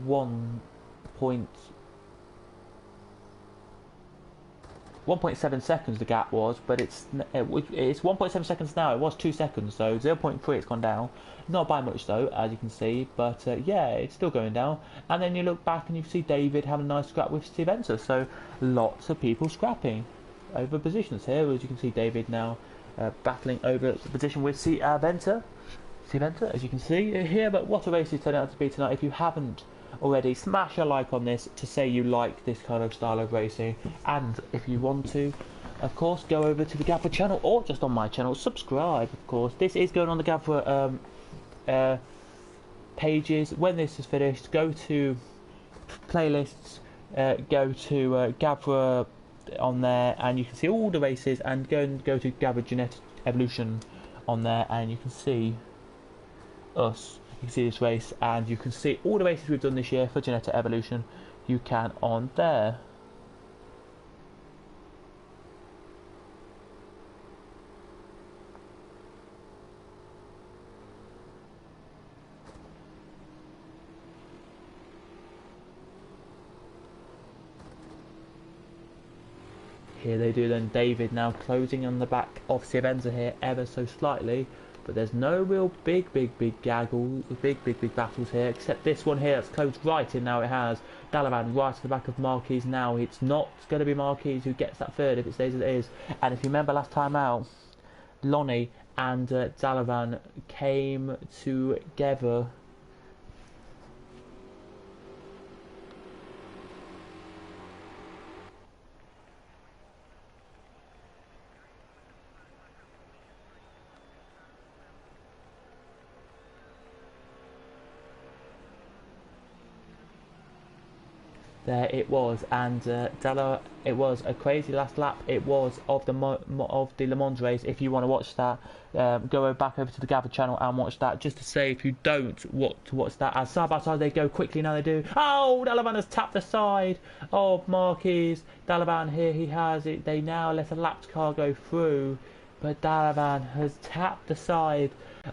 1.7 seconds the gap was, but it's 1.7 seconds now. It was 2 seconds, so 0.3 it's gone down. Not by much though, as you can see, but yeah, it's still going down. And then you look back and you see David having a nice scrap with Silverstone, so lots of people scrapping over positions here. As you can see, David now battling over the position with Silverstone, as you can see here. But what a race it turned out to be tonight. If you haven't already, smash a like on this to say you like this kind of style of racing, and if you want to, of course, go over to the GAVRA channel or just on my channel, subscribe. Of course, this is going on the GAVRA pages. When this is finished, go to playlists, go to GAVRA on there, and you can see all the races, and go to GAVRA Ginetta Evolution on there, and you can see us. You can see this race, and you can see all the races we've done this year for Ginetta Evolution. You can on there. Here they do then. David now closing on the back of Silverstone here ever so slightly, but there's no real big battles here, except this one here that's closed right in now. It has Dalavan right at the back of Marquez now. It's not going to be Marquez who gets that third if it stays as it is. And if you remember last time out, Lonnie and Dalavan came together. There it was, and it was a crazy last lap. It was of the Le Mans race. If you want to watch that, go back over to the GAVRA channel and watch that. Just to say, if you don't want to watch that, as side by side they go quickly now. They do. Oh, Dalavan has tapped the side of Marquez. Dalavan here, he has it. They now let a lapped car go through, but Dalavan has tapped the side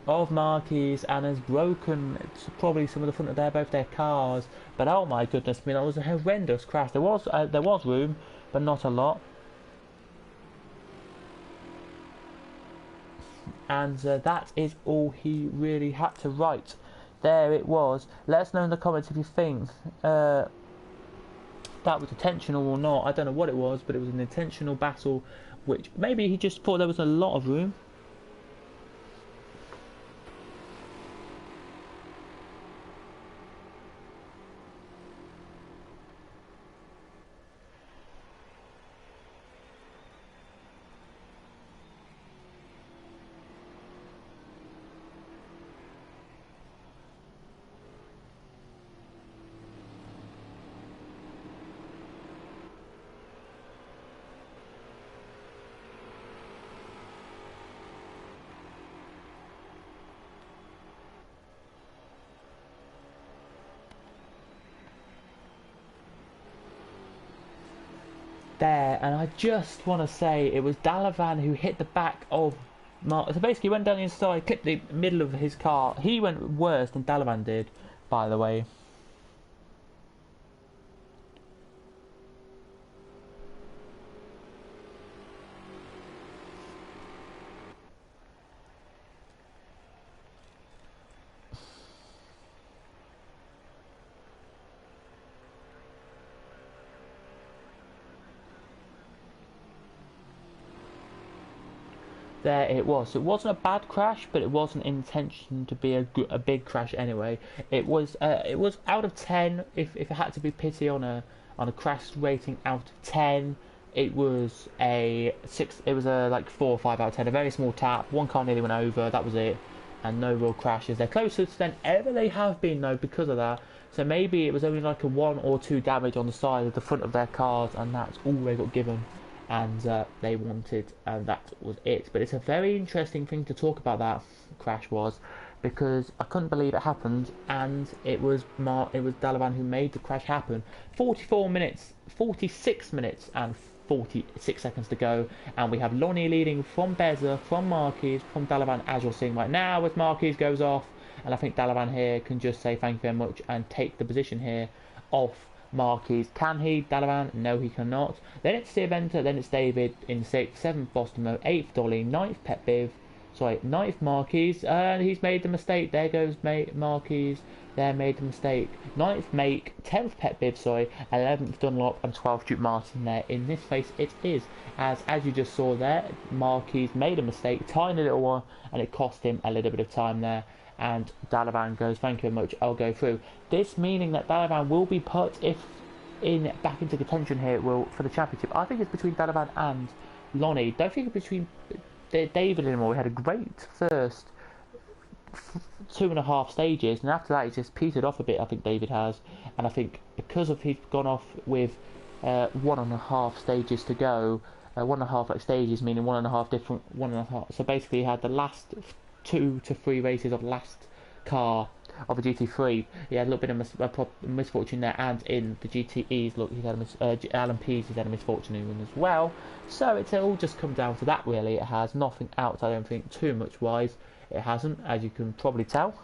of Marquez and has broken probably some of the front of both their cars. But oh my goodness me, that was a horrendous crash. There was room, but not a lot. And that is all he really had to write. There it was. Let us know in the comments if you think that was intentional or not. I don't know what it was, but it was an intentional battle, which maybe he just thought there was a lot of room. There, and I just want to say it was Dalavan who hit the back of Mark. So basically, went down the inside, clipped the middle of his car. He went worse than Dalavan did, by the way. There it was. So it wasn't a bad crash, but it wasn't intention to be a big crash anyway. It was out of 10. If it had to be pity on a crash rating out of 10, it was a 6. It was a like 4 or 5 out of 10. A very small tap. One car nearly went over. That was it, and no real crashes. They're closest than ever they have been though because of that. So maybe it was only like a 1 or 2 damage on the side of the front of their cars, and that's all they got given. And they wanted, and that was it. But it's a very interesting thing to talk about, that crash was, because I couldn't believe it happened, and it was Dalavan who made the crash happen. 46 minutes and 46 seconds to go, and we have Lonnie leading from Beza, from Marquez, from Dalavan, as you're seeing right now as Marquez goes off, and I think Dalavan here can just say thank you very much and take the position here off Marquez. Can he, Dalavan? No, he cannot. Then it's Silverstone, then it's David in 6th, 7th Boston, 8th Dolly, 9th Pet Biv, sorry, 9th Marquis, and he's made the mistake. There goes Marquis. There made the mistake. 9th Make, 10th Pet Bib, sorry, 11th Dunlop, and 12th Duke Martin there. In this race, it is, as you just saw there, Marquis made a mistake, tiny little one, and it cost him a little bit of time there. And Dalavan goes, thank you very much, I'll go through. This meaning that Dalavan will be put back into contention here for the championship. I think it's between Dalavan and Lonnie. Don't think it's between David anymore. We had a great first 2.5 stages, and after that he's just petered off a bit. I think David has, and I think because of he's gone off with 1.5 stages to go, 1.5 like stages meaning 1.5 different 1.5. So basically, he had the last 2 to 3 races of last car of a GT3. He had a little bit of misfortune there, and in the GTEs, look, he's had LMPs, he's had a misfortune in as well. So it's all just come down to that really. It has nothing outside, I don't think, too much wise. It hasn't, as you can probably tell.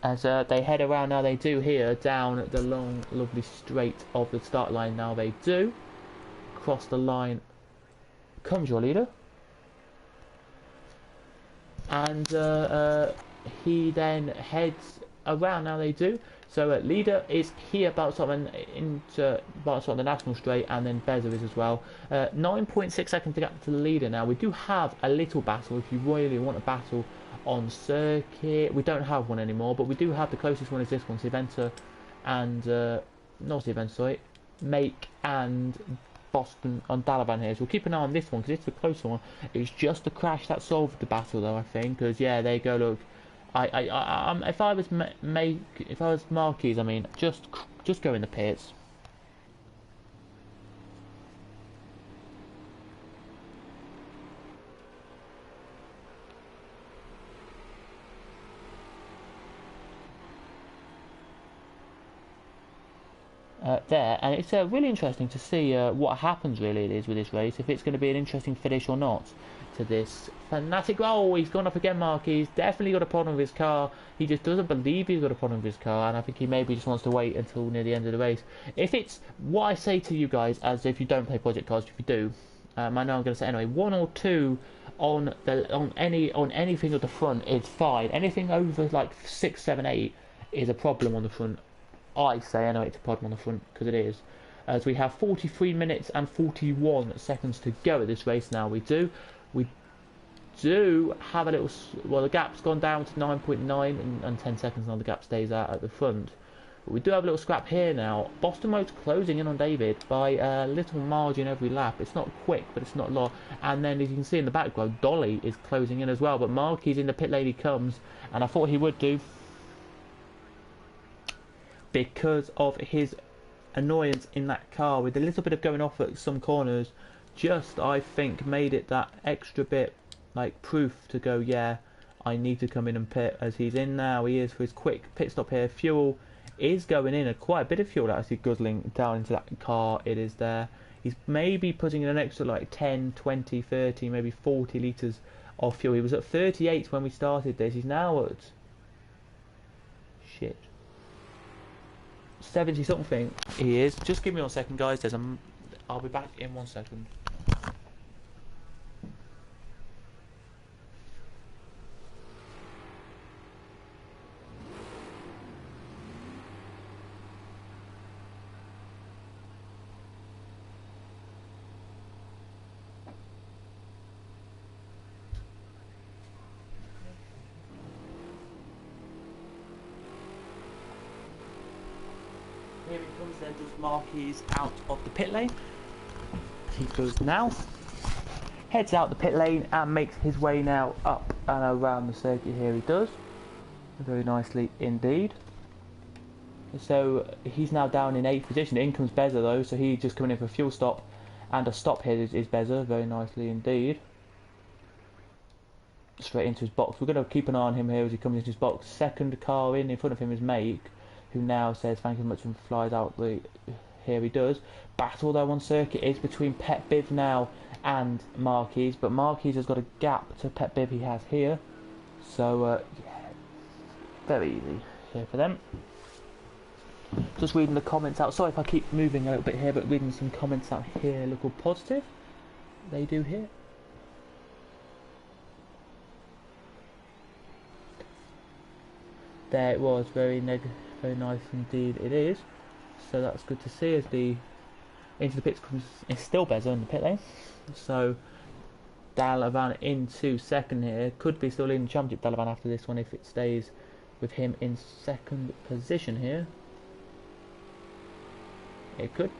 As they head around now, they do here down the long, lovely straight of the start line. Now they do cross the line. Comes your leader. And he then heads around. Now they do. So leader is here, about something into about the national straight, and then Beza is as well. 9.6 seconds to get to the leader. Now we do have a little battle if you really want a battle on circuit. We don't have one anymore, but we do have the closest one is this one, Silverstone and not Silverstone, sorry, Make and Boston on Dalavan here. So we'll keep an eye on this one because it's the closer one. It's just the crash that solved the battle, though, I think. Because yeah, there you go. Look, if I was Marquis, I mean, just go in the pits. There, and it's really interesting to see what happens really it is with this race, if it's going to be an interesting finish or not to this fanatic. Oh, he's gone off again, Marquis. Definitely got a problem with his car. He just doesn't believe he's got a problem with his car, and I think he maybe just wants to wait until near the end of the race. If it's what I say to you guys, as if you don't play project cars, if you do, I know I'm going to say anyway, 1 or 2 on anything at the front is fine. Anything over like 6, 7, 8 is a problem on the front. I say anyway, it's a problem on the front, because it is. As we have 43 minutes and 41 seconds to go at this race now. We do have a little, well, the gap's gone down to 9.9 and 10 seconds now the gap stays at the front. But we do have a little scrap here now. Boston Motor closing in on David by a little margin every lap. It's not quick, but it's not a lot. And then, as you can see in the background, Dolly is closing in as well. But Marquis in the pit lane he comes, and I thought he would do, because of his annoyance in that car with a little bit of going off at some corners. Just, I think, made it that extra bit like proof to go, yeah, I need to come in and pit. As he's in now, he is for his quick pit stop here. Fuel is going in, and quite a bit of fuel actually guzzling down into that car. It is there. He's maybe putting in an extra like 10, 20, 30, maybe 40 litres of fuel. He was at 38 when we started this. He's now at 70 something. He is. Just give me 1 second, guys. I'll be back in 1 second. Here he comes then, just Marquis out of the pit lane. He goes now, heads out the pit lane and makes his way now up and around the circuit. Here he does, very nicely indeed. So he's now down in 8th position. In comes Beza though, so he's just coming in for a fuel stop, and a stop here is Beza, very nicely indeed. Straight into his box. We're going to keep an eye on him here as he comes into his box. Second car in front of him is Make, who now says thank you very much and flies out the. Here he does. Battle though on circuit is between Pet Biv now and Marquis, but Marquis has got a gap to Pet Biv he has here. So yeah, very easy here for them. Just reading the comments out. Sorry if I keep moving a little bit here, but reading some comments out here look all positive. They do here. There it was, very nice indeed it is. So that's good to see as the into the pits comes. It's still Bezo in the pit lane. So Dalavan into second here. Could be still leading the championship, Dalavan, after this one if it stays with him in second position here. It could.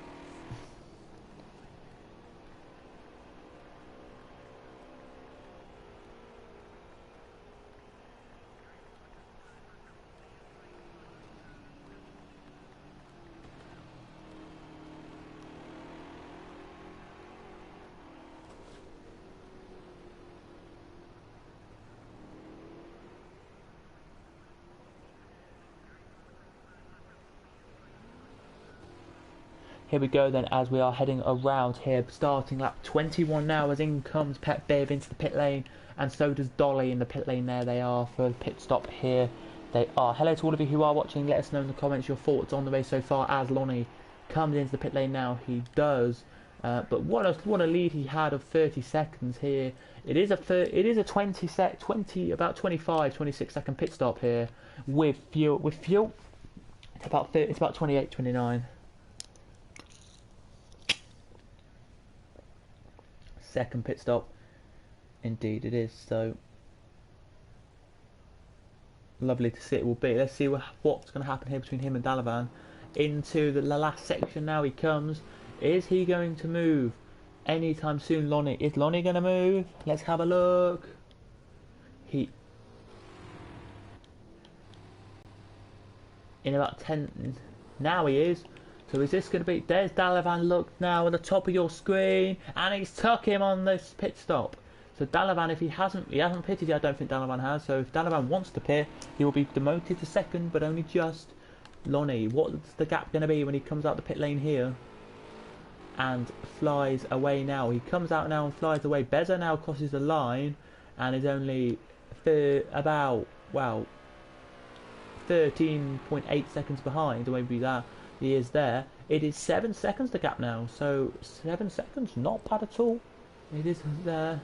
Here we go then, as we are heading around here, starting lap 21 now, as in comes Pet Biv into the pit lane, and so does Dolly in the pit lane. There they are for the pit stop here. They are. Hello to all of you who are watching. Let us know in the comments your thoughts on the race so far, as Lonnie comes into the pit lane now. He does. But what a lead he had of 30 seconds here. It is a 25, 26 second pit stop here with fuel. It's about 28, 29. Second pit stop, indeed it is. So lovely to see it will be. Let's see what's going to happen here between him and Dalavan. Into the last section now he comes. Is he going to move anytime soon? Lonnie, is Lonnie going to move? Let's have a look. In about 10 now he is. So is this going to be... There's Dalavan, look now at the top of your screen, and he's took him on this pit stop. So Dalavan, if he hasn't pitted yet, I don't think Dalavan has. So if Dalavan wants to pit, he will be demoted to second, but only just. Lonnie, what's the gap going to be when he comes out the pit lane here? And flies away now. He comes out now and flies away. Bezo now crosses the line, and is only about, well, 13.8 seconds behind, or maybe that. He is there. It is 7 seconds the gap now, so 7 seconds, not bad at all. It is there.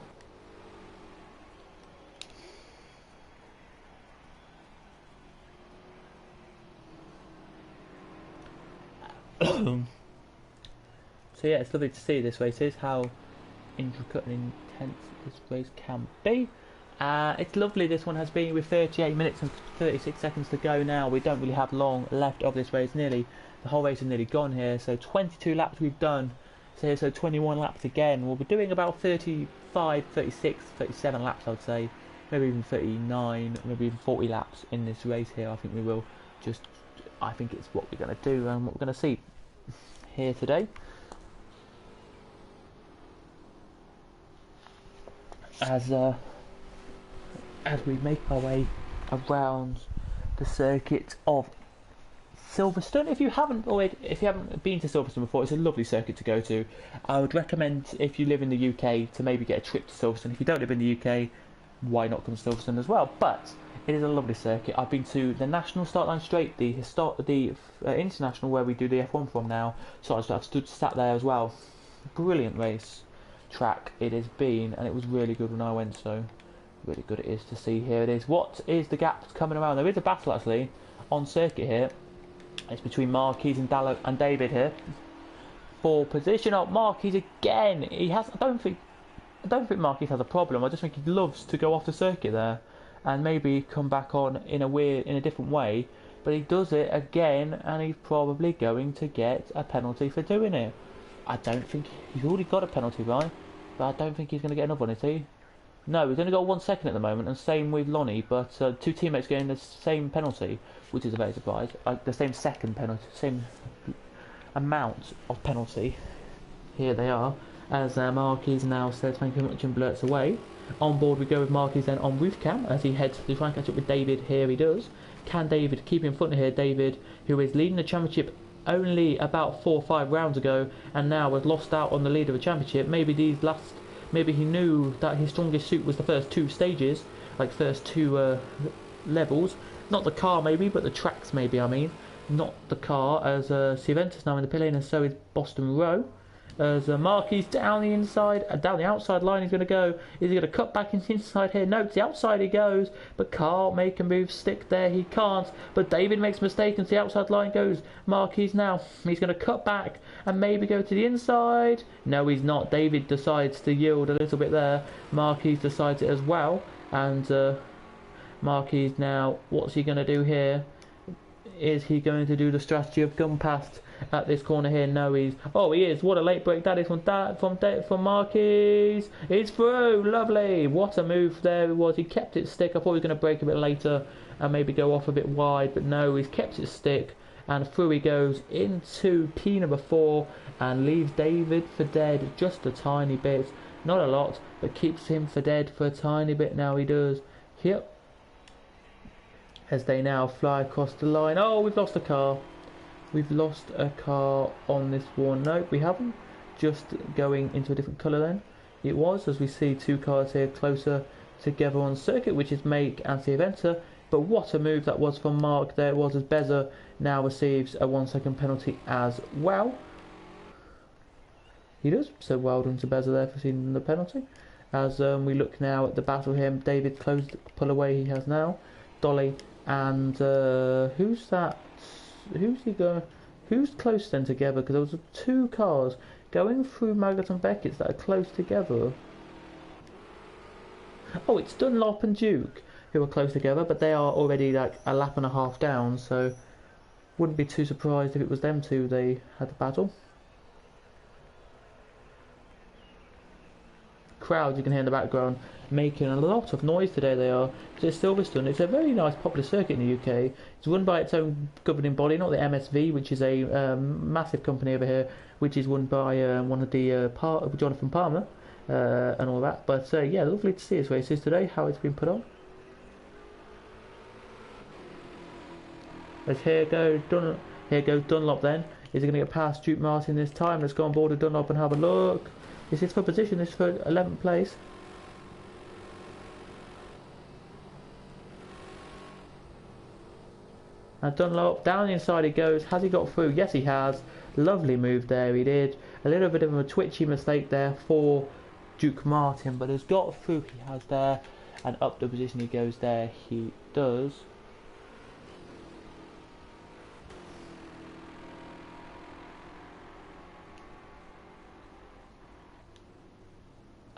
So yeah, it's lovely to see this race is how intricate and intense this race can be. It's lovely this one has been with 38 minutes and 36 seconds to go now. We don't really have long left of this race. The whole race is nearly gone here. So 22 laps we've done. So 21 laps again. We'll be doing about 35, 36, 37 laps I would say. Maybe even 39, maybe even 40 laps in this race here. I think we will just... I think it's what we're going to do and what we're going to see here today. As we make our way around the circuit of Silverstone. If you haven't been to Silverstone before, it's a lovely circuit to go to. I would recommend, if you live in the UK, to maybe get a trip to Silverstone. If you don't live in the UK, why not come to Silverstone as well? But it is a lovely circuit. I've been to the National Start Line Straight, the International, where we do the F1 from now. So I've sat there as well. Brilliant race track it has been, and it was really good when I went. So really good it is to see. Here it is. What is the gap coming around? There is a battle actually on circuit here. It's between Marquez and David here for position. Oh, Marquez again. He has. I don't think Marquez has a problem. I just think he loves to go off the circuit there and maybe come back on in a different way. But he does it again, and he's probably going to get a penalty for doing it. I don't think he's already got a penalty, right? But I don't think he's going to get another one, is he? No, he's only got 1 second at the moment, and same with Lonnie. But two teammates getting the same penalty, which is a very surprise. The same second penalty, same amount of penalty. Here they are, as Marquez now says thank you very much and blurts away. On board we go with Marquez then on roof cam as he heads to try and catch up with David. Here he does. Can David keep in front of here? David, who is leading the championship only about 4 or 5 rounds ago, and now has lost out on the lead of the championship. Maybe he knew that his strongest suit was the first 2 stages, like first 2 levels. Not the car maybe, but the tracks maybe, I mean. not the car, as Silverstone's now in the pit lane, and so is Boston Row. As Marquis down the inside, down the outside line he's going to go. Is he going to cut back into the inside here? No, to the outside he goes. But can't make a move stick there. He can't. But David makes a mistake and to the outside line goes Marquis now. He's going to cut back and maybe go to the inside. No, he's not. David decides to yield a little bit there. Marquis decides it as well. And Marquis now, what's he going to do here? Is he going to do the strategy of gun past at this corner here? No, he is. What a late break that is from Marquis. It's through. Lovely. What a move there it was. He kept it stick. I thought he was going to break a bit later and maybe go off a bit wide, but no, he's kept it stick, and through he goes into P number 4 and leaves David for dead just a tiny bit. Not a lot, but keeps him for dead for a tiny bit now. He does. Yep. As they now fly across the line. Oh, we've lost a car. We've lost a car on this one. Nope, we haven't. Just going into a different colour then. It was, as we see two cars here closer together on circuit, which is Make and Silverstone. But what a move that was from Mark there. It was, as Beza now receives a 1 second penalty as well. He does. So well done to Beza there for seeing the penalty. As we look now at the battle here, David closed the pull away he has now. Dolly and who's that? Who's he going? Who's close then together? Because there was two cars going through Maggot and Beckett's that are close together. Oh, it's Dunlop and Duke who are close together, but they are already like a lap and a half down, so wouldn't be too surprised if it was them two they had the battle. Crowds you can hear in the background making a lot of noise today. They are, because it's Silverstone. It's a very nice popular circuit in the UK. It's run by its own governing body, not the MSV, which is a massive company over here, which is run by one of the Jonathan Palmer and all that. But yeah, lovely to see his races today, how it's been put on. As here goes Dunlop then. Is he going to get past Duke Martin this time? Let's go on board with Dunlop and have a look. This is for position, this is for 11th place. And Dunlop, down the inside he goes. Has he got through? Yes, he has. Lovely move there, he did. A little bit of a twitchy mistake there for Duke Martin, but has got through, he has there. And up the position he goes there, he does.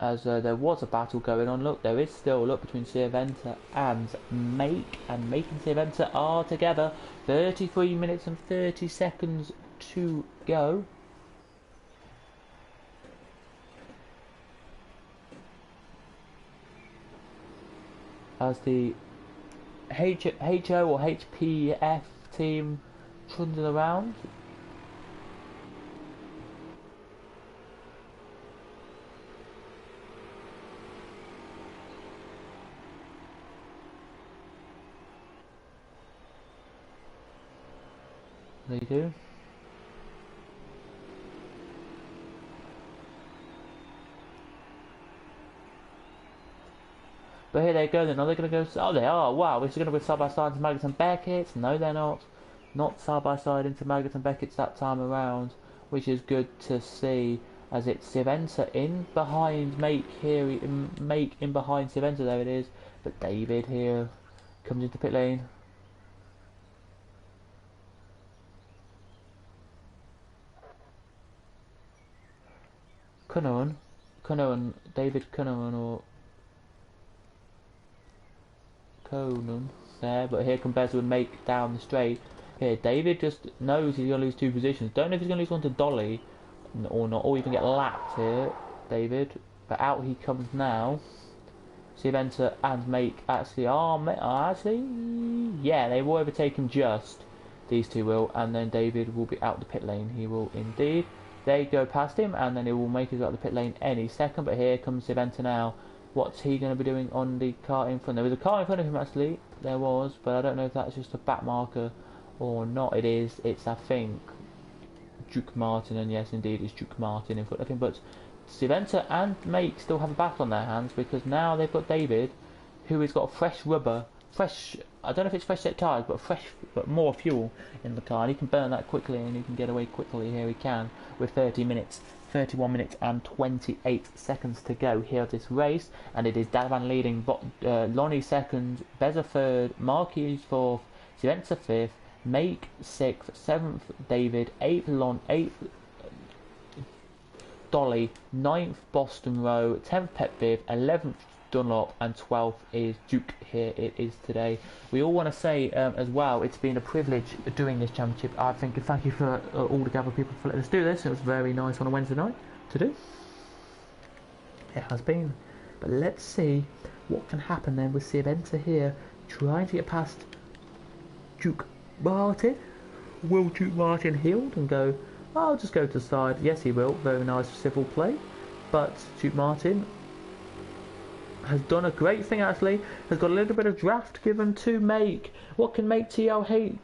As there was a battle going on. Look, there is still, look, between Silverstone and Make, and Make and Silverstone are together. 33 minutes and 30 seconds to go. As the HO or HPF team trundle around. They do. But here they go then. Are they going to go? Oh, they are. Wow, this is going to go side by side into Maggot and Beckett's. No, they're not. Not side by side into Maggot and Beckett's that time around, which is good to see. As it's Silverstone in behind Make here. Make in behind Silverstone. There it is. But David here comes into pit lane. David Cunahan or Conan there, but here comes Beza and Make down the straight. Here, David just knows he's going to lose two positions. Don't know if he's going to lose one to Dolly or not, or even get lapped here, David. But out he comes now. Silverstone and Make actually yeah, they will overtake him just. These two will, and then David will be out the pit lane. He will indeed. They go past him, and then he will make his way out the pit lane any second. But here comes Silverstone now. What's he going to be doing on the car in front? There was a car in front of him actually. There was, but I don't know if that's just a back marker or not. It is. It's, I think, Duke Martin, and yes, indeed, it's Duke Martin in front of him. But Silverstone and Make still have a battle on their hands, because now they've got David, who has got fresh rubber, fresh I don't know if it's fresh set tyres, but more fuel in the car, and he can burn that quickly, and he can get away quickly. Here he can with 31 minutes and 28 seconds to go here of this race, and it is Dalavan leading, Lonnie second, Beza third, Marquis fourth, Ginetta fifth, Make sixth, seventh David, eighth Dolly, ninth Boston Row, 10th Pet Viv, 11th Dunlop, and 12th is Duke. Here it is today. We all want to say as well, it's been a privilege doing this championship. I think thank you for all the GAVRA people for letting us do this. It was very nice on a Wednesday night to do. It has been. But let's see what can happen then with Silverstone here, trying to get past Duke Martin. Will Duke Martin healed and go, I'll just go to the side. Yes, he will. Very nice civil play. But Duke Martin has done a great thing actually. Has got a little bit of draft given to Make. What can Make HRB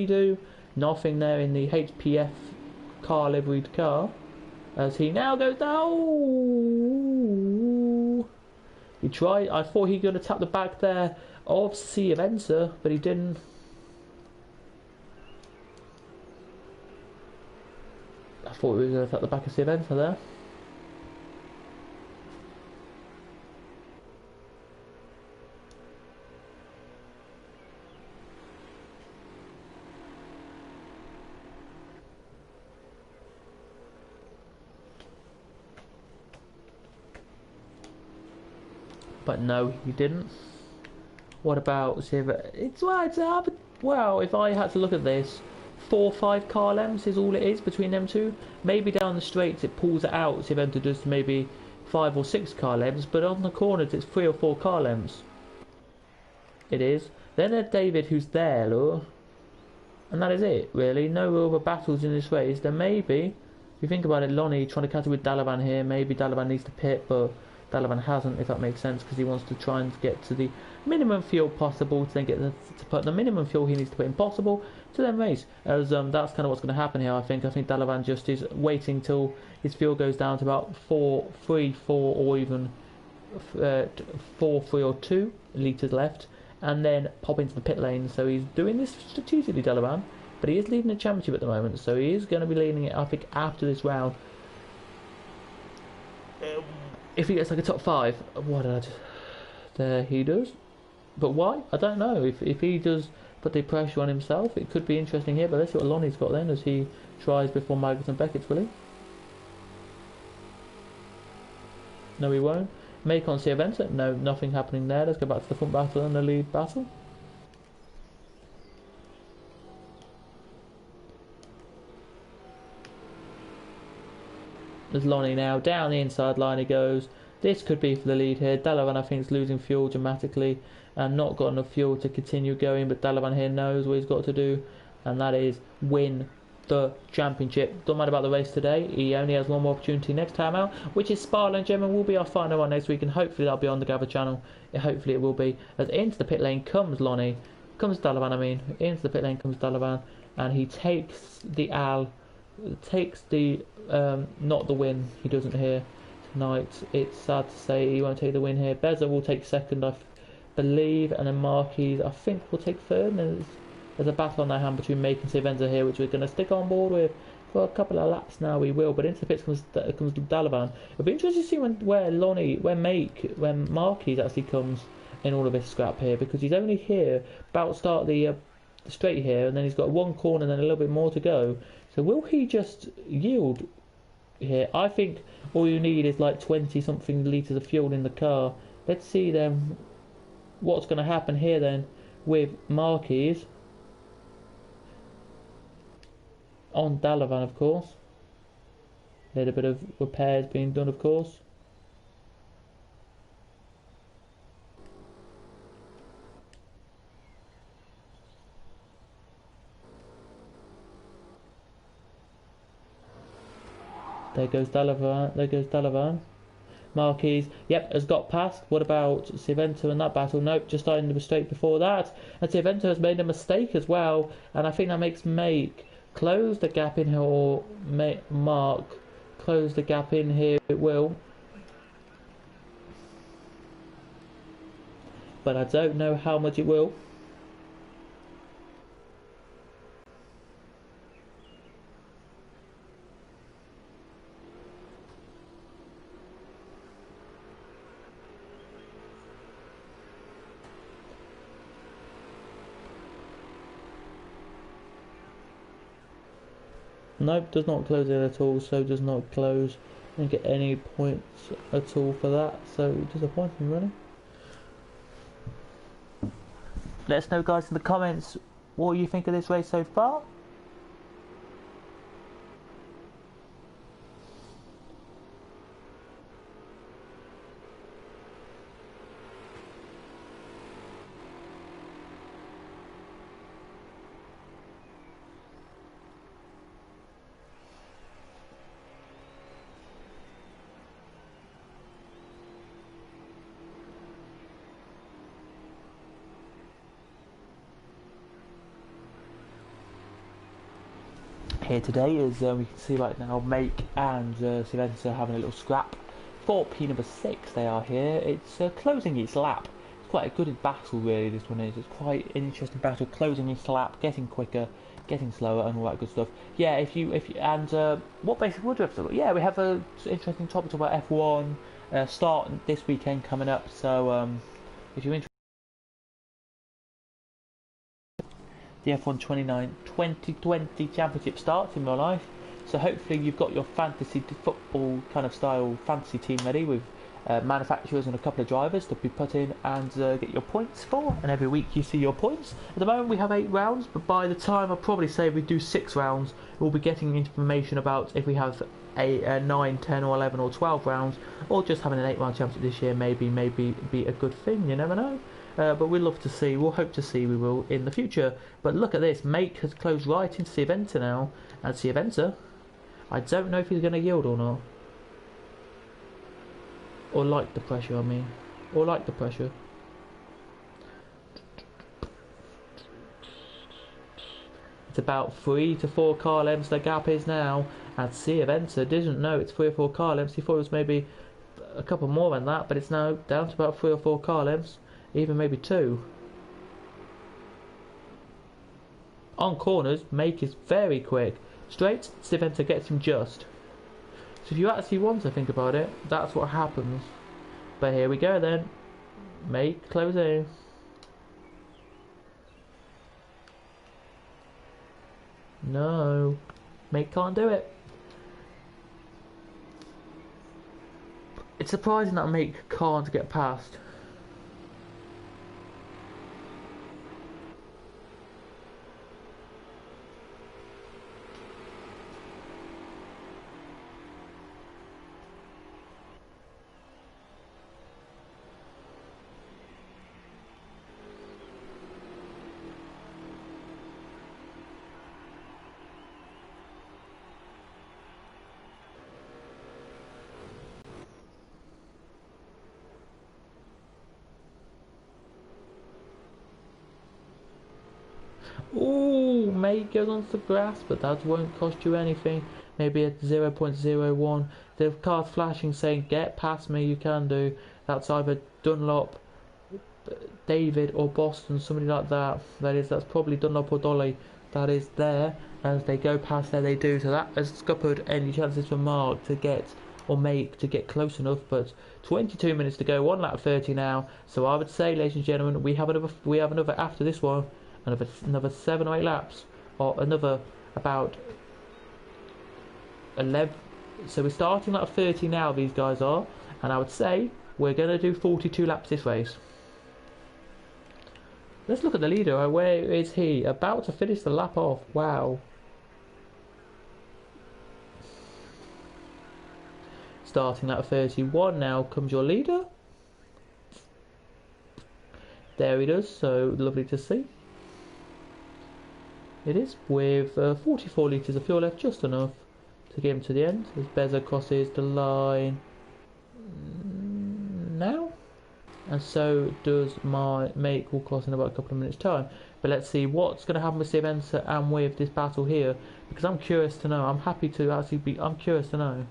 do? Nothing there in the HPF car liveried car. As he now goes down. He tried. I thought he was going to tap the back there of Silverstone, but he didn't. I thought we were going to tap the back of Silverstone there. But no, he didn't. What about Silver? Well, if I had to look at this, 4 or 5 car lengths is all it is between them two. Maybe down the straights it pulls it out, Silverstone does maybe 5 or 6 car lengths, but on the corners it's 3 or 4 car lengths. It is. Then there's David who's there, look. And that is it, really. No other battles in this race. There may be, if you think about it, Lonnie trying to catch with Dalavan here. Maybe Dalavan needs to pit, but Dalavan hasn't, if that makes sense, because he wants to try and get to the minimum fuel possible to then get to put the minimum fuel he needs to put in possible to then race. As that's kind of what's going to happen here. I think Dalavan just is waiting till his fuel goes down to about 4, or even 4, 3 or 2 litres left, and then pop into the pit lane. So he's doing this strategically, Dalavan, but he is leading the championship at the moment, so he is going to be leading it, I think, after this round. If he gets like a top 5, there he does. But why? I don't know. If he does put the pressure on himself, it could be interesting here. But let's see what Lonnie's got then as he tries before Magnus and Beckett's really. No, he won't. Make on Silverstone. No, nothing happening there. Let's go back to the front battle and the lead battle. There's Lonnie now, down the inside line he goes. This could be for the lead here. Dalavan I think is losing fuel dramatically and not got enough fuel to continue going, but Dalavan here knows what he's got to do, and that is win the championship. Don't matter about the race today, he only has one more opportunity next time out, which is Spa and Gemma will be our final one next week, and hopefully that'll be on the GAVRA channel. Hopefully it will be. As into the pit lane comes Dalavan, into the pit lane comes Dalavan, and he takes the not the win. He doesn't here tonight. It's sad to say he won't take the win here. Beza will take second, I believe, and then Marquis I think will take third. And there's a battle on their hand between Make and Silverstone here, which we're going to stick on board with for a couple of laps now. We will, but into the pits comes Dalavan. It'll be interesting to see where Marquis actually comes in all of this scrap here, because he's only here about start the straight here, and then he's got one corner and then a little bit more to go. So will he just yield here? I think all you need is like 20 something litres of fuel in the car. Let's see then what's going to happen here then with Marquis on Dalavan, of course. A little bit of repairs being done, of course. There goes Dalavan. Marquis, yep, has got past. What about Silverstone in that battle? Nope, just starting the straight before that. And Silverstone has made a mistake as well. And I think that makes Make close the gap in here, or Mark close the gap in here. It will. but I don't know how much it will. Nope, does not close it at all, so does not close. Didn't get any points at all for that, so disappointing really. Let us know guys in the comments what you think of this race so far. Here today is we can see right now Make and Silverstone are having a little scrap. For P number 6 they are here. It's closing its lap. It's quite a good battle really, this one is. It's quite an interesting battle, closing its lap, getting quicker, getting slower and all that good stuff. Yeah, if you and what basically would we have to look? Yeah, we have a interesting topic about F1 start this weekend coming up, so if you're interested, the F1 2020 Championship starts in real life. So hopefully you've got your fantasy football kind of style fantasy team ready with manufacturers and a couple of drivers to be put in and get your points for. And every week you see your points. At the moment we have 8 rounds, but by the time I'll probably say we do 6 rounds, we'll be getting information about if we have a 9, 10 or 11 or 12 rounds, or just having an 8-round championship this year maybe be a good thing, you never know. But we'll love to see, we'll hope to see we will in the future. But look at this, Make has closed right into Silverstone now, and Silverstone, I don't know if he's going to yield or not. Or like the pressure, I mean. Or like the pressure. It's about 3 to 4 car lengths the gap is now, and Silverstone didn't know it's 3 or 4 car lengths. He thought it was maybe a couple more than that, but it's now down to about 3 or 4 car lengths. Even maybe 2. On corners, Make is very quick. Straight, Silverstone gets him just. So if you actually want to think about it, that's what happens. But here we go then. Make closing. No. Make can't do it. It's surprising that Make can't get past. Ooh, May goes onto the grass, but that won't cost you anything. Maybe at 0.01. The card's flashing saying, get past me, you can do. That's either Dunlop, David or Boston, somebody like that. That's probably Dunlop or Dolly. That is there. As they go past there, they do. So that has scuppered any chances for Mark to get or Make to get close enough. But 22 minutes to go, 1 lap 30 now. So I would say, ladies and gentlemen, we have another after this one. Another 7 or 8 laps, or another about 11. So we're starting at 30 now, these guys are, and I would say we're going to do 42 laps this race. Let's look at the leader. Where is he? About to finish the lap off. Wow. Starting at 31 now comes your leader. There he does, so lovely to see. It is, with 44 litres of fuel left, just enough to get him to the end. As Bezo crosses the line now, and so does my Make, will cross in about a couple of minutes time. But let's see what's going to happen with Silverstone and with this battle here, because I'm curious to know. I'm happy to actually be, I'm curious to know.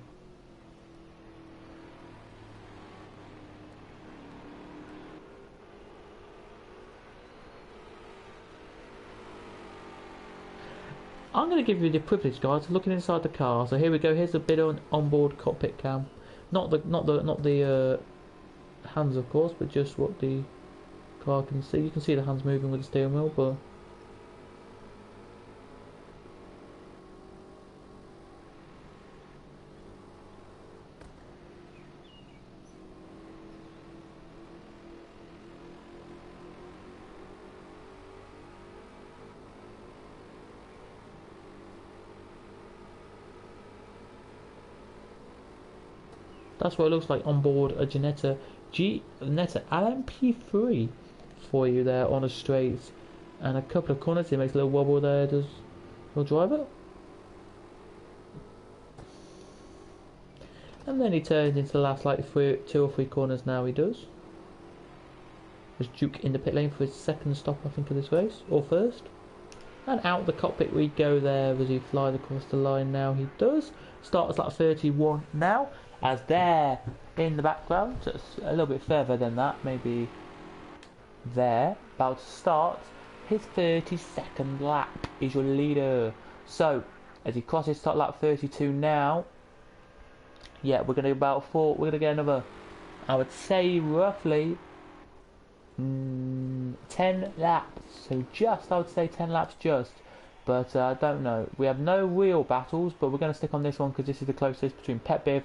I'm going to give you the privilege, guys, of looking inside the car. So here we go. Here's a bit on onboard cockpit cam. Not the hands, of course, but just what the car can see. You can see the hands moving with the steering wheel, but that's what it looks like on board a Ginetta LMP3 for you there on a straight, and a couple of corners. It makes a little wobble there. Does your driver? And then he turns into the last like 2 or 3 corners. Now he does. There's Duke in the pit lane for his second stop, I think, of this race, or first. And out the cockpit we go there as he flies across the line. Now he does. Starts at 31 now, as there in the background, just a little bit further than that, maybe there, about to start his 32nd lap, is your leader. So as he crosses start lap 32 now, yeah, we're going to get another, I would say roughly 10 laps. So just, I would say 10 laps just, but I don't know. We have no real battles, but we're going to stick on this one because this is the closest between Pet Biv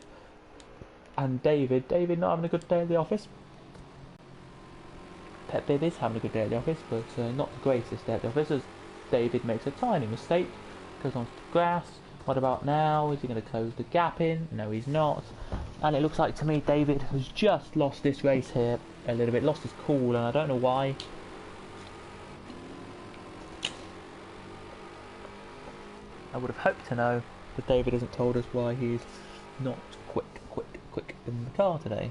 and David. David not having a good day at the office. Pet Biv is having a good day at the office, but not the greatest day at the office, as David makes a tiny mistake, goes onto the grass. What about now? Is he going to close the gap in? No, he's not. And it looks like to me David has just lost this race here a little bit, lost his cool, and I don't know why. I would have hoped to know, but David hasn't told us why he's not quick in the car today.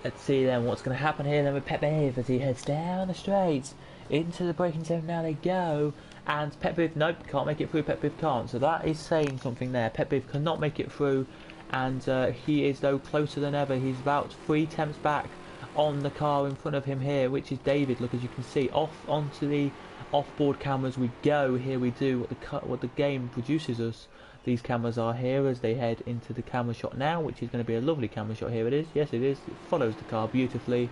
Let's see then what's going to happen here then with Pet Biv as he heads down the straight into the braking zone. Now they go, and Pet Biv, nope, can't make it through. Pet Biv can't, so that is saying something there. Pet Biv cannot make it through, and he is though closer than ever. He's about 3 attempts back on the car in front of him here, which is David. Look, as you can see, off onto the off-board cameras we go. Here we do what the game produces us. These cameras are here as they head into the camera shot now, which is going to be a lovely camera shot. Here it is. Yes, it is. It follows the car beautifully.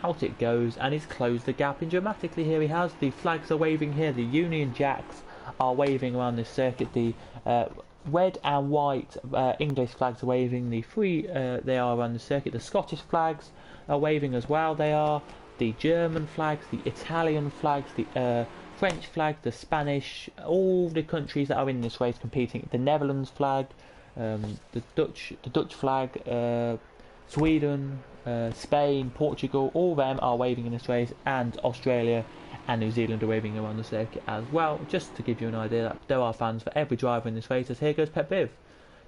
Out it goes, and he's closed the gap in dramatically. Here he has. The flags are waving here. The Union Jacks are waving around this circuit. The red and white English flags are waving. The three they are around the circuit. The Scottish flags are waving as well. They are. The German flags, the Italian flags, the French flag, the Spanish, all the countries that are in this race competing. The Netherlands flag, the Dutch flag, Sweden, Spain, Portugal, all of them are waving in this race, and Australia and New Zealand are waving around the circuit as well. Just to give you an idea that there are fans for every driver in this race. As here goes Pet Biv.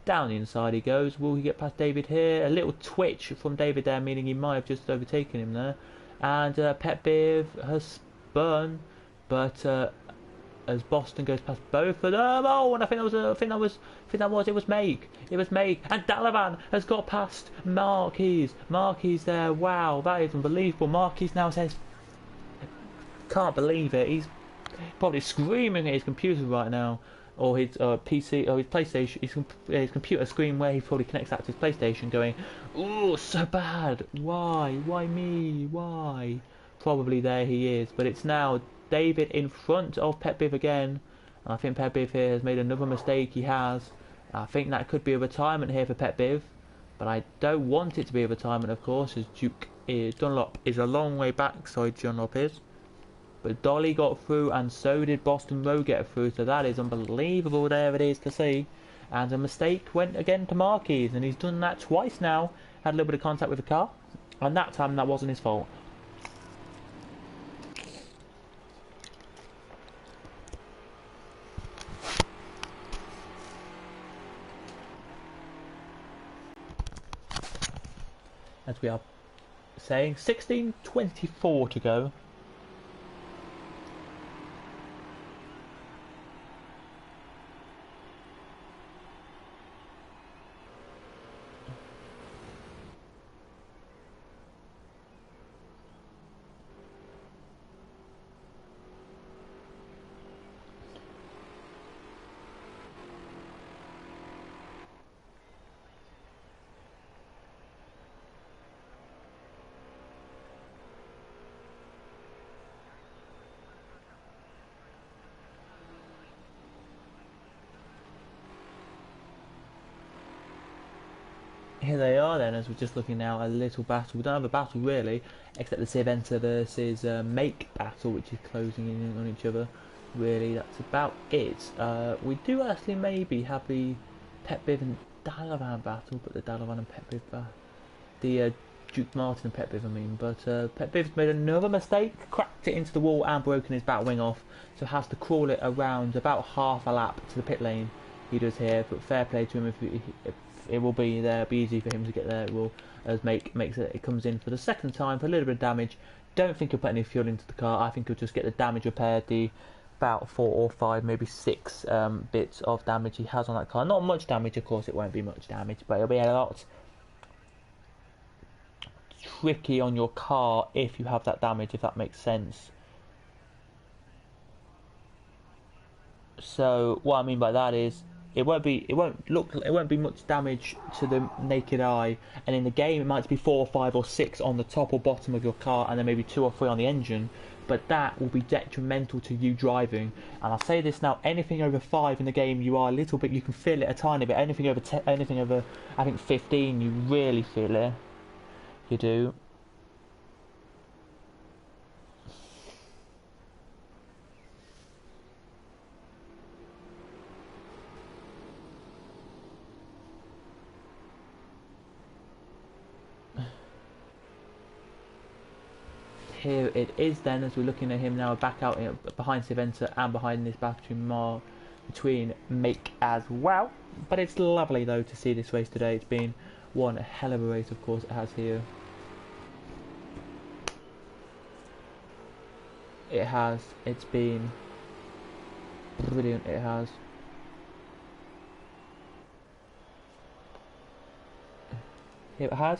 Down the inside he goes. Will he get past David here? A little twitch from David there, meaning he might have just overtaken him there. And Pet Biv has spun, but as Boston goes past both of them, oh, and it was Make, and Dalavan has got past Marquez there. Wow, that is unbelievable. Marquez now says, can't believe it. He's probably screaming at his computer right now, or his PC, or his PlayStation, his computer screen where he probably connects that to his PlayStation, going, "Oh, so bad. Why me? Why?" Probably there he is, but it's now David in front of Pet Biv again, and I think Pet Biv here has made another mistake. He has. I think that could be a retirement here for Pet Biv, but I don't want it to be a retirement, of course, as Dunlop is a long way back. Sorry, Dunlop is. But Dolly got through, and so did Boston Road get through, so that is unbelievable. There it is to see. And a mistake went again to Marquez, and he's done that twice now. Had a little bit of contact with the car, and that time that wasn't his fault. as we are saying. 16:24 to go. Here they are then, as we're just looking now, a little battle. We don't have a battle really, except the Silverstone versus Make battle, which is closing in on each other. Really, that's about it. We do actually maybe have the Pet Biv and Dalavan battle, but the Dalavan and Pet Biv the Duke Martin and Pet Biv, I mean. But Pet Biv's made another mistake, cracked it into the wall and broken his back wing off, so has to crawl it around about half a lap to the pit lane. He does here, but fair play to him if it will be there, be easy for him to get there. It will, as makes it comes in for the second time for a little bit of damage. Don't think he'll put any fuel into the car. I think he'll just get the damage repaired, the about 4 or 5, maybe 6 bits of damage he has on that car. Not much damage, of course, it won't be much damage, but it'll be a lot tricky on your car if you have that damage, if that makes sense. So what I mean by that is it won't be much damage to the naked eye, and in the game it might be 4 or 5 or 6 on the top or bottom of your car, and then maybe 2 or 3 on the engine, but that will be detrimental to you driving. And I'll say this now, anything over 5 in the game, you are a little bit, you can feel it a tiny bit. Anything over I think 15, you really feel it. You do. Here it is then, as we're looking at him now back out behind Silverstone and behind this battle between Make as well. But it's lovely though to see this race today. It's been one hell of a race, of course it has here. It has. It's been brilliant. It has. Here it has.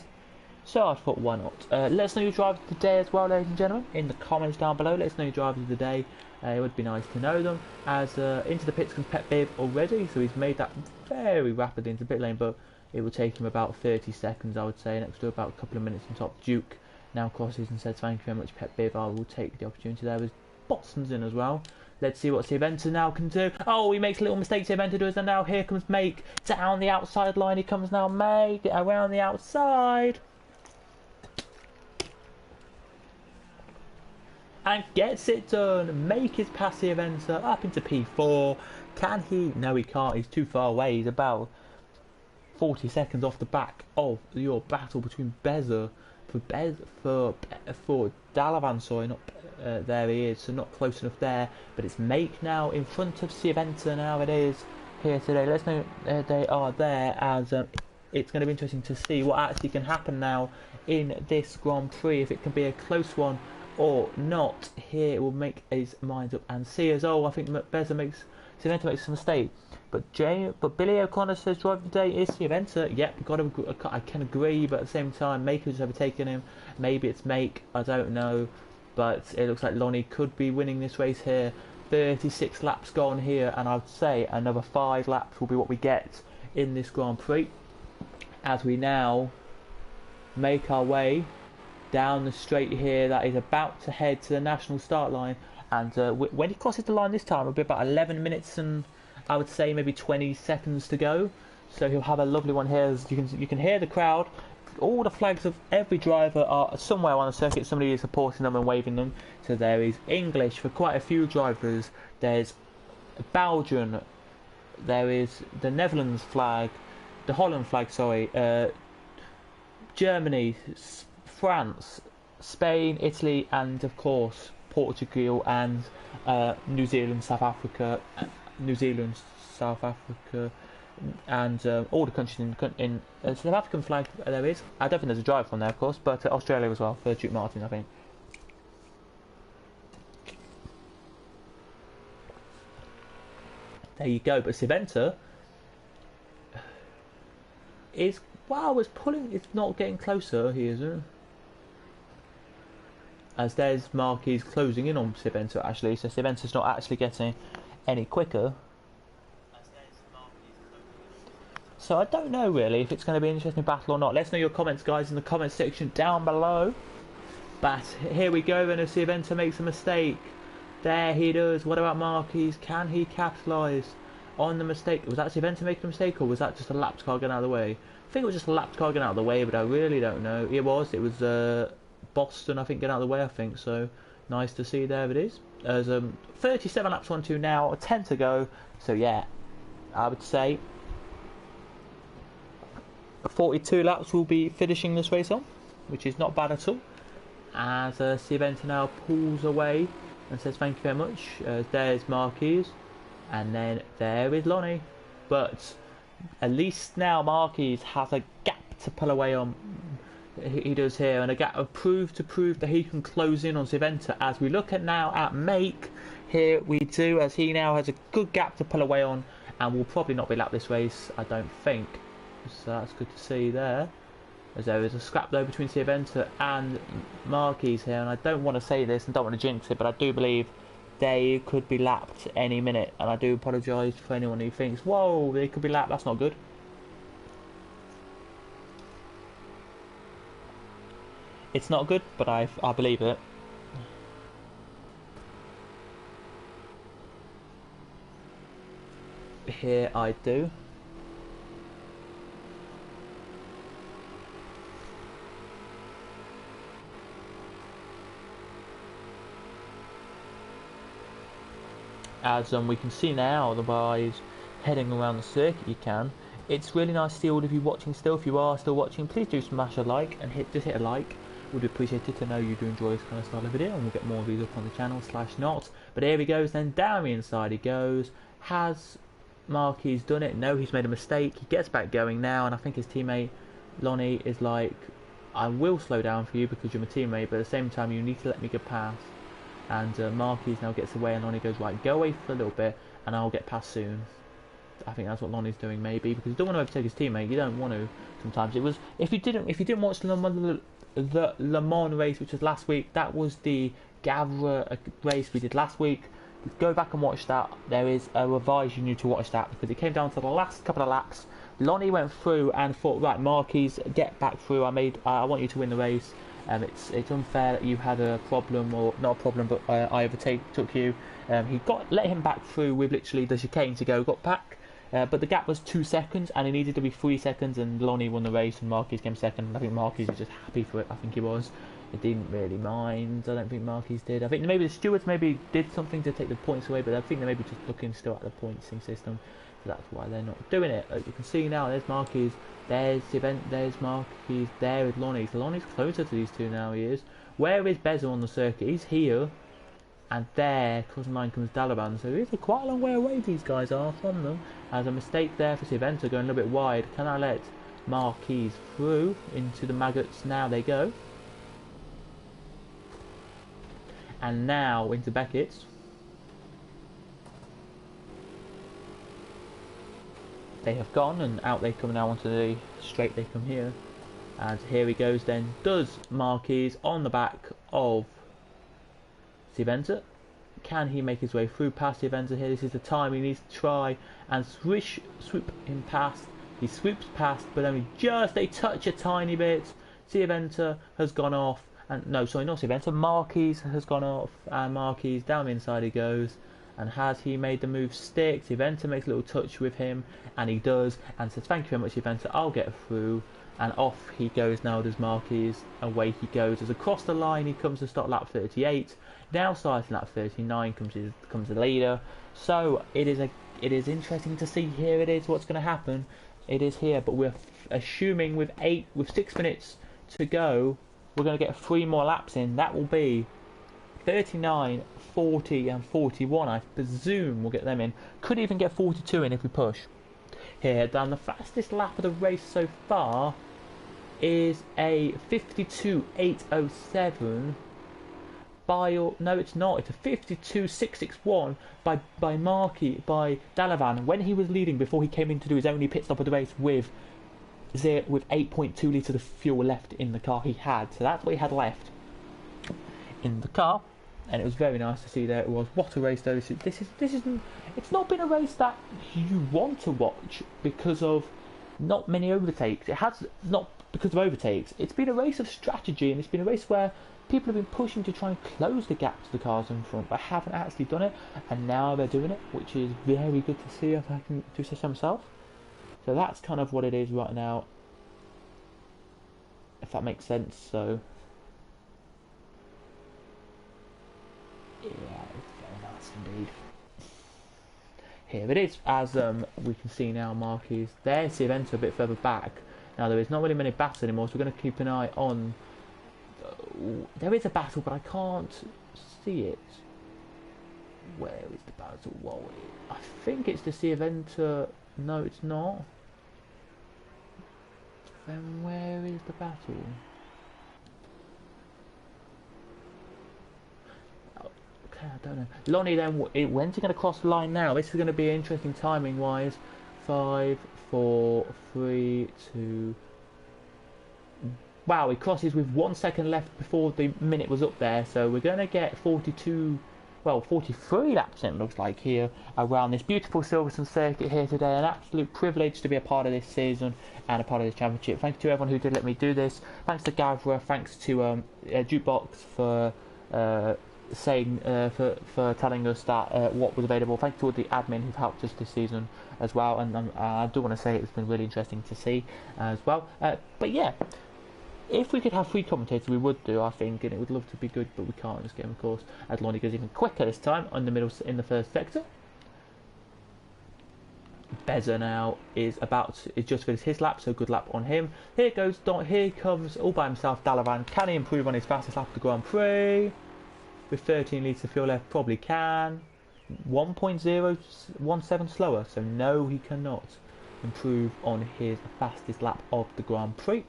So I thought, why not? Let us know your drivers of the day as well, ladies and gentlemen, in the comments down below. Let us know your drivers of the day. It would be nice to know them. As into the pits comes Pet Biv already, so he's made that very rapidly into the pit lane, but it will take him about 30 seconds, I would say, next to about a couple of minutes on top. Duke now crosses and says, thank you very much, Pet Biv. I will take the opportunity there. As Boston's in as well. Let's see what Silverstone now can do. Oh, he makes a little mistake, Silverstone does, and now here comes Make down the outside line. He comes now, Make around the outside. And gets it done. Make his passive enter up into P4. Can he? No, he can't. He's too far away. He's about 40 seconds off the back of your battle between Beza for Dalavan. Sorry, not there he is. So not close enough there. But it's Make now in front of Silverstone. Now it is here today. Let's know they are there, as it's going to be interesting to see what actually can happen now in this Grand Prix. If it can be a close one or not. Here it will make his mind up and see as I think Silverstone makes a mistake. But Billy O'Connor says driver of the day is Silverstone. Yep, I can agree, but at the same time Make has overtaken him. Maybe it's Make, I don't know, but it looks like Lonnie could be winning this race here. 36 laps gone here, and I'd say another 5 laps will be what we get in this Grand Prix, as we now make our way down the straight here that is about to head to the national start line. And when he crosses the line this time, it'll be about 11 minutes and I would say maybe 20 seconds to go. So he'll have a lovely one here. As you can hear the crowd. All the flags of every driver are somewhere on the circuit. Somebody is supporting them and waving them. So there is English for quite a few drivers. There's Belgian. There is the Netherlands flag, the Holland flag. Sorry, Germany, France, Spain, Italy, and of course Portugal and New Zealand, South Africa, and all the countries in South African flag there is. I don't think there's a driver from there, of course, but Australia as well for Duke Martin, I think. There you go. But Silverstone is pulling. It's not getting closer. He isn't. As there's Marquis closing in on Silverstone actually, so Silverstone's not actually getting any quicker. So I don't know really if it's going to be an interesting battle or not. Let's know your comments, guys, in the comment section down below. But here we go, and if Silverstone makes a mistake, there he does. What about Marquis? Can he capitalise on the mistake? Was that Silverstone making a mistake, or was that just a lapped car getting out of the way? I think it was just a lapped car getting out of the way, but I really don't know. It was Boston, I think, getting out of the way, I think. So nice to see. There it is. There's 37 laps on to now, 10 to go. So yeah, I would say 42 laps will be finishing this race on, which is not bad at all. As Silverstone now pulls away and says thank you very much. There's Marquis, and then there is Lonnie. But at least now Marquis has a gap to pull away on. He does here, and a gap of prove that he can close in on Silverstone. As we look at now at Make, here we do, as he now has a good gap to pull away on, and will probably not be lapped this race, I don't think. So that's good to see there. As there is a scrap though between Silverstone and Marquis here, and I don't want to say this and don't want to jinx it, but I do believe they could be lapped any minute, and I do apologise for anyone who thinks, whoa, they could be lapped, that's not good. It's not good, but I believe it. Here I do. As we can see now, the guys heading around the circuit. You can. It's really nice to see all of you watching still. If you are still watching, please do smash a like and just hit a like. Would be appreciated to know you do enjoy this kind of style of video, and we'll get more of these up on the channel /not. But here he goes then, down the inside he goes. Has Marquis done it? No, he's made a mistake. He gets back going now, and I think his teammate Lonnie is like, I will slow down for you because you're my teammate, but at the same time you need to let me get past. And Marquis now gets away, and Lonnie goes, right, go away for a little bit and I'll get past soon. I think that's what Lonnie's doing, maybe, because you don't want to overtake his teammate. You don't want to. Sometimes it was, if you didn't watch the Le Mans race, which was last week, that was the GAVRA race we did last week. Go back and watch that. There is a revise you need to watch that, because it came down to the last couple of laps. Lonnie went through and thought, right, Marquis, get back through. I want you to win the race. It's unfair that you had a problem, or not a problem, but I overtook you. He let him back through with literally the chicane to go, got back, but the gap was 2 seconds, and he needed to be 3 seconds, and Lonnie won the race, and Marquis came second. I think Marquis was just happy for it. I think he was. He didn't really mind. I don't think Marquis did. I think maybe the stewards maybe did something to take the points away, but I think they may be just looking still at the pointing system, so that's why they're not doing it. As you can see now, there's Marquis. There's Marquis, there is Lonnie. So Lonnie's closer to these two now, he is. Where is Bezel on the circuit? He's here. And there, crossing line comes Dalaban. So it's quite a long way away, these guys are from them. As a mistake there for Silverstone, going a little bit wide. Can I let Marquis through into the maggots? Now they go. And now into Beckett's. They have gone, and out they come now onto the straight. They come here, and here he goes then. Does Marquis on the back of Silverstone? Can he make his way through past Silverstone here? This is the time he needs to try and swoop him past. He swoops past, but only just a touch, a tiny bit. Silverstone has gone off, and no, sorry, not Silverstone. Marquis has gone off, and Marquis down the inside he goes. And has he made the move stick? Silverstone makes a little touch with him, and he does, and says thank you very much, Silverstone, I'll get through. And off he goes now, does Marquis. Away he goes, as across the line he comes to start lap 38. Now starting lap 39 comes the leader. So it is interesting to see. Here it is, what's going to happen. It is here, but we're assuming with 6 minutes to go, we're going to get 3 more laps in. That will be 39, 40 and 41, I presume we'll get them in. Could even get 42 in if we push. here. Down the fastest lap of the race so far is a 52.807 by, no it's not, it's a 52.661 by Dalavan when he was leading before he came in to do his only pit stop of the race with 8.2 litres of fuel left in the car he had. So that's what he had left in the car, and it was very nice to see there it was. What a race though. This is it's not been a race that you want to watch because of not many overtakes. It has not because of overtakes. It's been a race of strategy, and it's been a race where people have been pushing to try and close the gap to the cars in front, but haven't actually done it, and now they're doing it, which is very good to see, if I can do so myself. So that's kind of what it is right now, if that makes sense. So yeah, very nice indeed. Here it is, as we can see now, Marquez. There's the event a bit further back. Now there is not really many battles anymore, so we're going to keep an eye on. There is a battle, but I can't see it. Where is the battle? Whoa, I think it's the sea eventer. No, it's not. Then where is the battle? Okay, I don't know. Lonnie, then when's he going to cross the line now? This is going to be interesting timing wise. 5, 4, 3, 2. Wow, he crosses with 1 second left before the minute was up there, so we're going to get 43 laps it looks like here around this beautiful Silverstone circuit here today. An absolute privilege to be a part of this season and a part of this championship. Thanks to everyone who did let me do this. Thanks to Gavra, thanks to Jukebox for saying for telling us that what was available. Thanks to all the admin who've helped us this season as well, and I do want to say it's been really interesting to see as well. But yeah, if we could have 3 commentators, we would do, I think, and it would love to be good, but we can't in this game, of course. As Lonnie goes even quicker this time in the first sector. Beza now is just finished his lap, so good lap on him. Here comes all by himself Dalavan. Can he improve on his fastest lap of the Grand Prix? With 13 litres of fuel left, probably can. 1.017 slower, so no, he cannot improve on his fastest lap of the Grand Prix.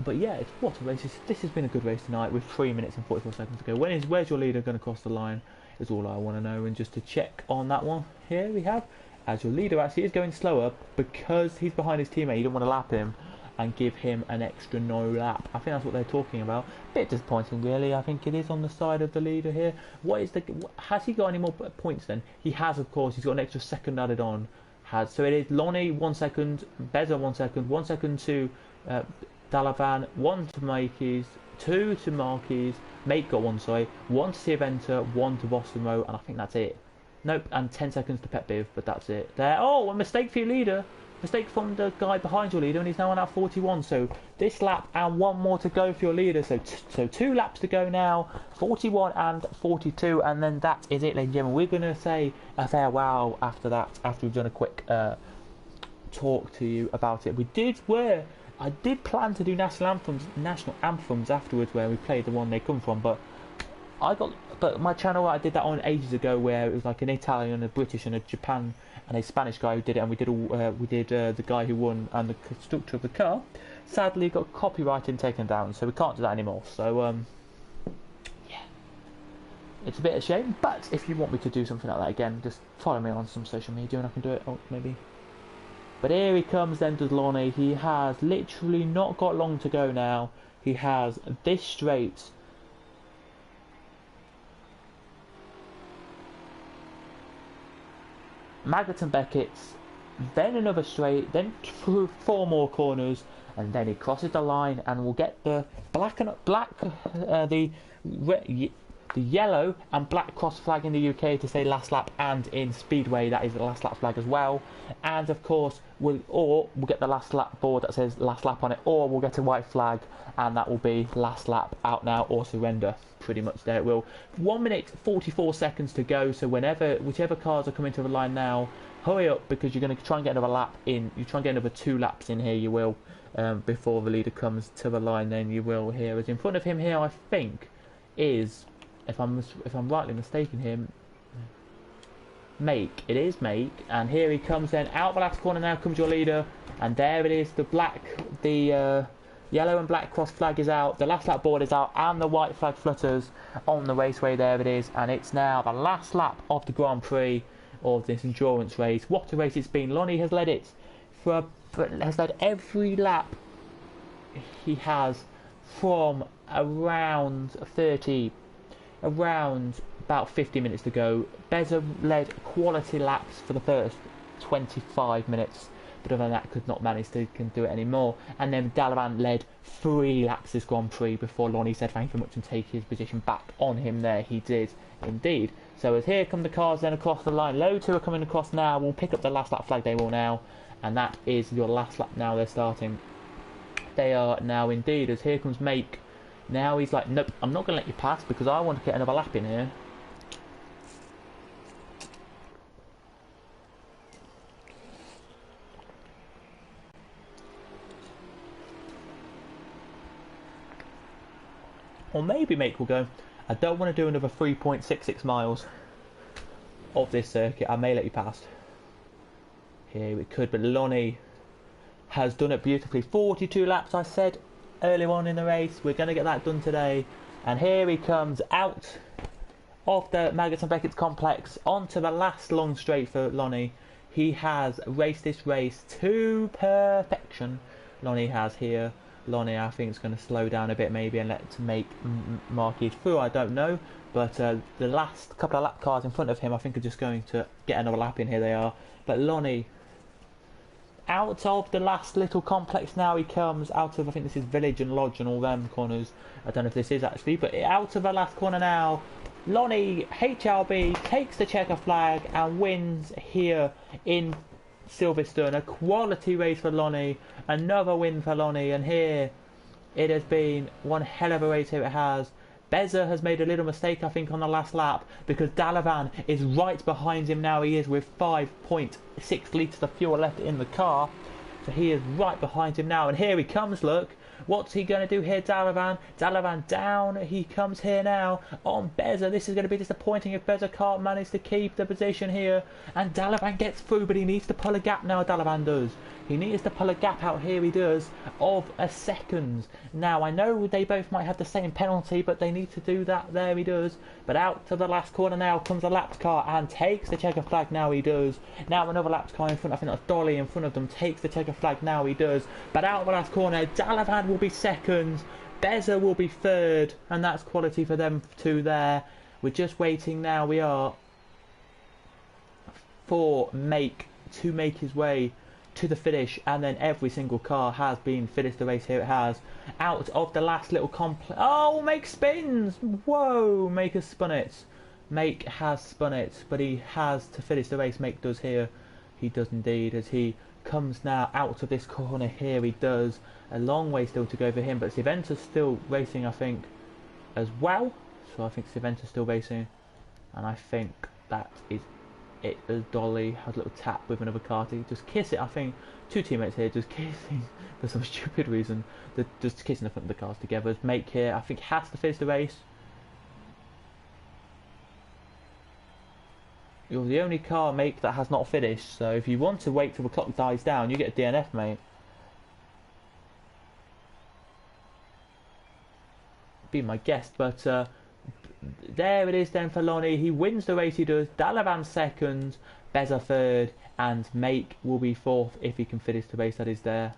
But yeah, what a race. This has been a good race tonight with 3 minutes and 44 seconds to go. Where's your leader going to cross the line is all I want to know. And just to check on that one, here we have, as your leader actually is going slower because he's behind his teammate. You don't want to lap him and give him an extra no lap. I think that's what they're talking about. Bit disappointing really. I think it is on the side of the leader here. Has he got any more points then? He has, of course. He's got an extra second added on. So it is Lonnie 1 second, Beza 1 second, 1 second to Dalavan, 1 to Marquez, 2 to Marquez, Mate got 1, sorry, 1 to Silverstone, 1 to Boston Row, and I think that's it. Nope, and 10 seconds to Pet Biv, but that's it. There, oh, a mistake for your leader. Mistake from the guy behind your leader, and he's now on at 41. So this lap and 1 more to go for your leader. So 2 laps to go now, 41 and 42, and then that is it, ladies and gentlemen. We're going to say a farewell after that, after we've done a quick talk to you about it. I did plan to do national anthems afterwards, where we played the one they come from, but my channel, I did that on ages ago, where it was like an Italian, a British, and a Japan and a Spanish guy who did it, and we did the guy who won and the constructor of the car. Sadly, got copyrighting taken down, so we can't do that anymore. So yeah, it's a bit of a shame. But if you want me to do something like that again, just follow me on some social media, and I can do it. Oh, maybe. But here he comes then to Lonnie. He has literally not got long to go now. He has this straight. Maggott and Beckett's, then another straight, then 4 more corners, and then he crosses the line and we'll get the the yellow and black cross flag in the UK to say last lap, and in Speedway that is the last lap flag as well. And of course we'll get the last lap board that says last lap on it, or we'll get a white flag and that will be last lap, out now or surrender. Pretty much there it will. 1 minute 44 seconds to go, so whichever cars are coming to the line now hurry up, because you're going to try and get another lap in. You try and get another 2 laps in here, you will, before the leader comes to the line. Then you will here, as in front of him here, I think, is, if I'm rightly mistaken here, Make. It is Make, and here he comes then out the last corner. Now comes your leader, and there it is. The yellow and black cross flag is out, the last lap board is out, and the white flag flutters on the raceway. There it is, and it's now the last lap of the Grand Prix, of this endurance race. What a race it's been. Lonnie has led it has led every lap he has from around about 50 minutes to go. Beza led quality laps for the first 25 minutes, but other than that could not manage to do it anymore. And then Dalavan led 3 laps this Grand Prix before Lonnie said thank you very much and take his position back on him there. He did indeed. So as here come the cars then across the line. Low 2 are coming across now. We'll pick up the last lap flag, they will now. And that is your last lap now. They're starting. They are now indeed, as here comes Make. Now he's like, nope, I'm not going to let you pass because I want to get another lap in here. Or maybe Make will go, I don't want to do another 3.66 miles of this circuit, I may let you pass. Here we could, but Lonnie has done it beautifully. 42 laps, I said earlier on in the race. We're going to get that done today. And here he comes out of the Maggots and Beckett's complex onto the last long straight for Lonnie. He has raced this race to perfection. Lonnie has here. Lonnie, I think, is going to slow down a bit maybe and let to make Marquis through. I don't know, but the last couple of lap cars in front of him, I think, are just going to get another lap in. Here they are. But Lonnie, out of the last little complex now, he comes out of, I think this is Village and Lodge and all them corners. I don't know if this is actually, but out of the last corner now, Lonnie HLB takes the checker flag and wins here in Silverstone. A quality race for Lonnie, another win for Lonnie, and here it has been one hell of a race. Here it has. Beza has made a little mistake, I think, on the last lap, because Dalavan is right behind him now. He is with 5.6 litres of fuel left in the car, so he is right behind him now. And here he comes, look. What's he going to do here, Dalavan? Dalavan down. He comes here now on Beza. This is going to be disappointing if Beza can't manage to keep the position here. And Dalavan gets through, but he needs to pull a gap now, Dalavan does. He needs to pull a gap out here, he does, of a second. Now, I know they both might have the same penalty, but they need to do that. There he does. But out to the last corner now comes a lapped car and takes the checker flag. Now he does. Now another lapped car in front, I think that's Dolly in front of them, takes the checker flag. Now he does. But out of the last corner, Dalavan will be second. Beza will be third. And that's quality for them two there. We're just waiting now. We are for Make to make his way to the finish, and then every single car has been finished the race. Here it has. Out of the last little complex. Oh, Make spins! Whoa, Make has spun it. Make has spun it, but he has to finish the race. Make does here. He does indeed, as he comes now out of this corner. Here he does. A long way still to go for him, but Siventa's still racing, I think, as well. So I think Siventa's still racing, and I think that is it, as Dolly has a little tap with another car to just kiss it. I think two teammates here just kissing for some stupid reason. They're just kissing the front of the cars together. As Make here, I think, has to finish the race. You're the only car, Make, that has not finished. So if you want to wait till the clock dies down, you get a DNF, mate. Be my guest, but there it is then for Lonnie. He wins the race, he does. Dalavan second, Beza third, and Make will be fourth if he can finish the race. That is there.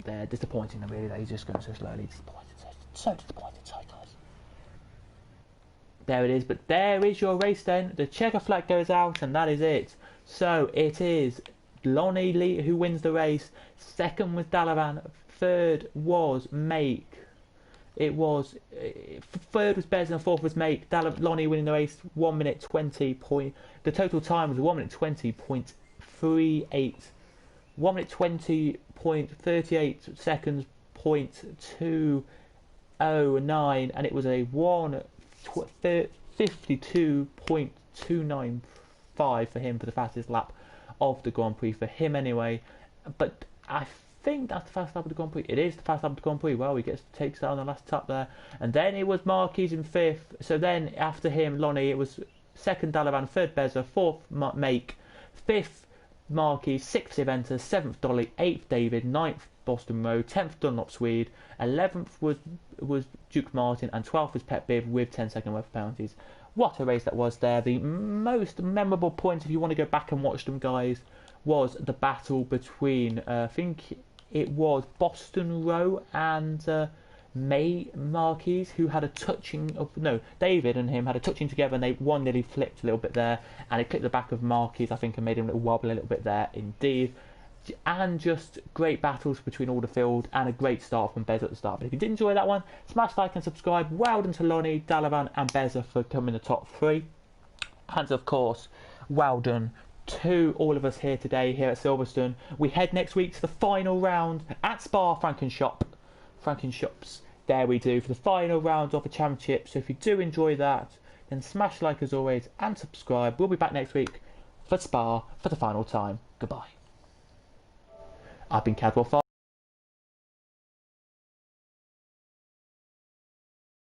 They're disappointing, really. He's just going so slowly. Disappointed. So disappointed, so guys. There it is, but there is your race then. The checker flag goes out, and that is it. So it is Lonnie Lee who wins the race. Second was Dalavan. Third was Make. It was third was Bez and fourth was Make. Lonnie winning the race 1 minute 20 point. The total time was 1 minute 20.38. 1 minute 20.38 seconds .209, and it was a 52.295 for him for the fastest lap of the Grand Prix for him anyway. But I think that's the fastest lap of the Grand Prix. It is the fastest lap of the Grand Prix. Well, he takes that on the last tap there. And then it was Marquez in 5th. So then after him, Lonnie, it was 2nd Dalavan, 3rd Beza, 4th Make, 5th Marquez, 6th Eventer, 7th Dolly, 8th David, 9th Boston Road, 10th Dunlop Swede, 11th was Duke Martin, and 12th was Pet Biv with 10-second worth of penalties. What a race that was there. The most memorable point, if you want to go back and watch them, guys, was the battle between, I think it was Boston Row and May Marquez, who had a touching of, no, David and him had a touching together, and one nearly flipped a little bit there, and it clipped the back of Marquez, I think, and made him wobble a little bit there indeed. And just great battles between all the field, and a great start from Beza at the start. But if you did enjoy that one, smash like and subscribe. Well done to Lonnie, Dalavan and Beza for coming in the top 3. And of course, well done to all of us here today, here at Silverstone. We head next week to the final round at Spa Frankenshop's. There we do, for the final round of the championship. So if you do enjoy that, then smash like as always and subscribe. We'll be back next week for Spa for the final time. Goodbye. I've been Cadwell.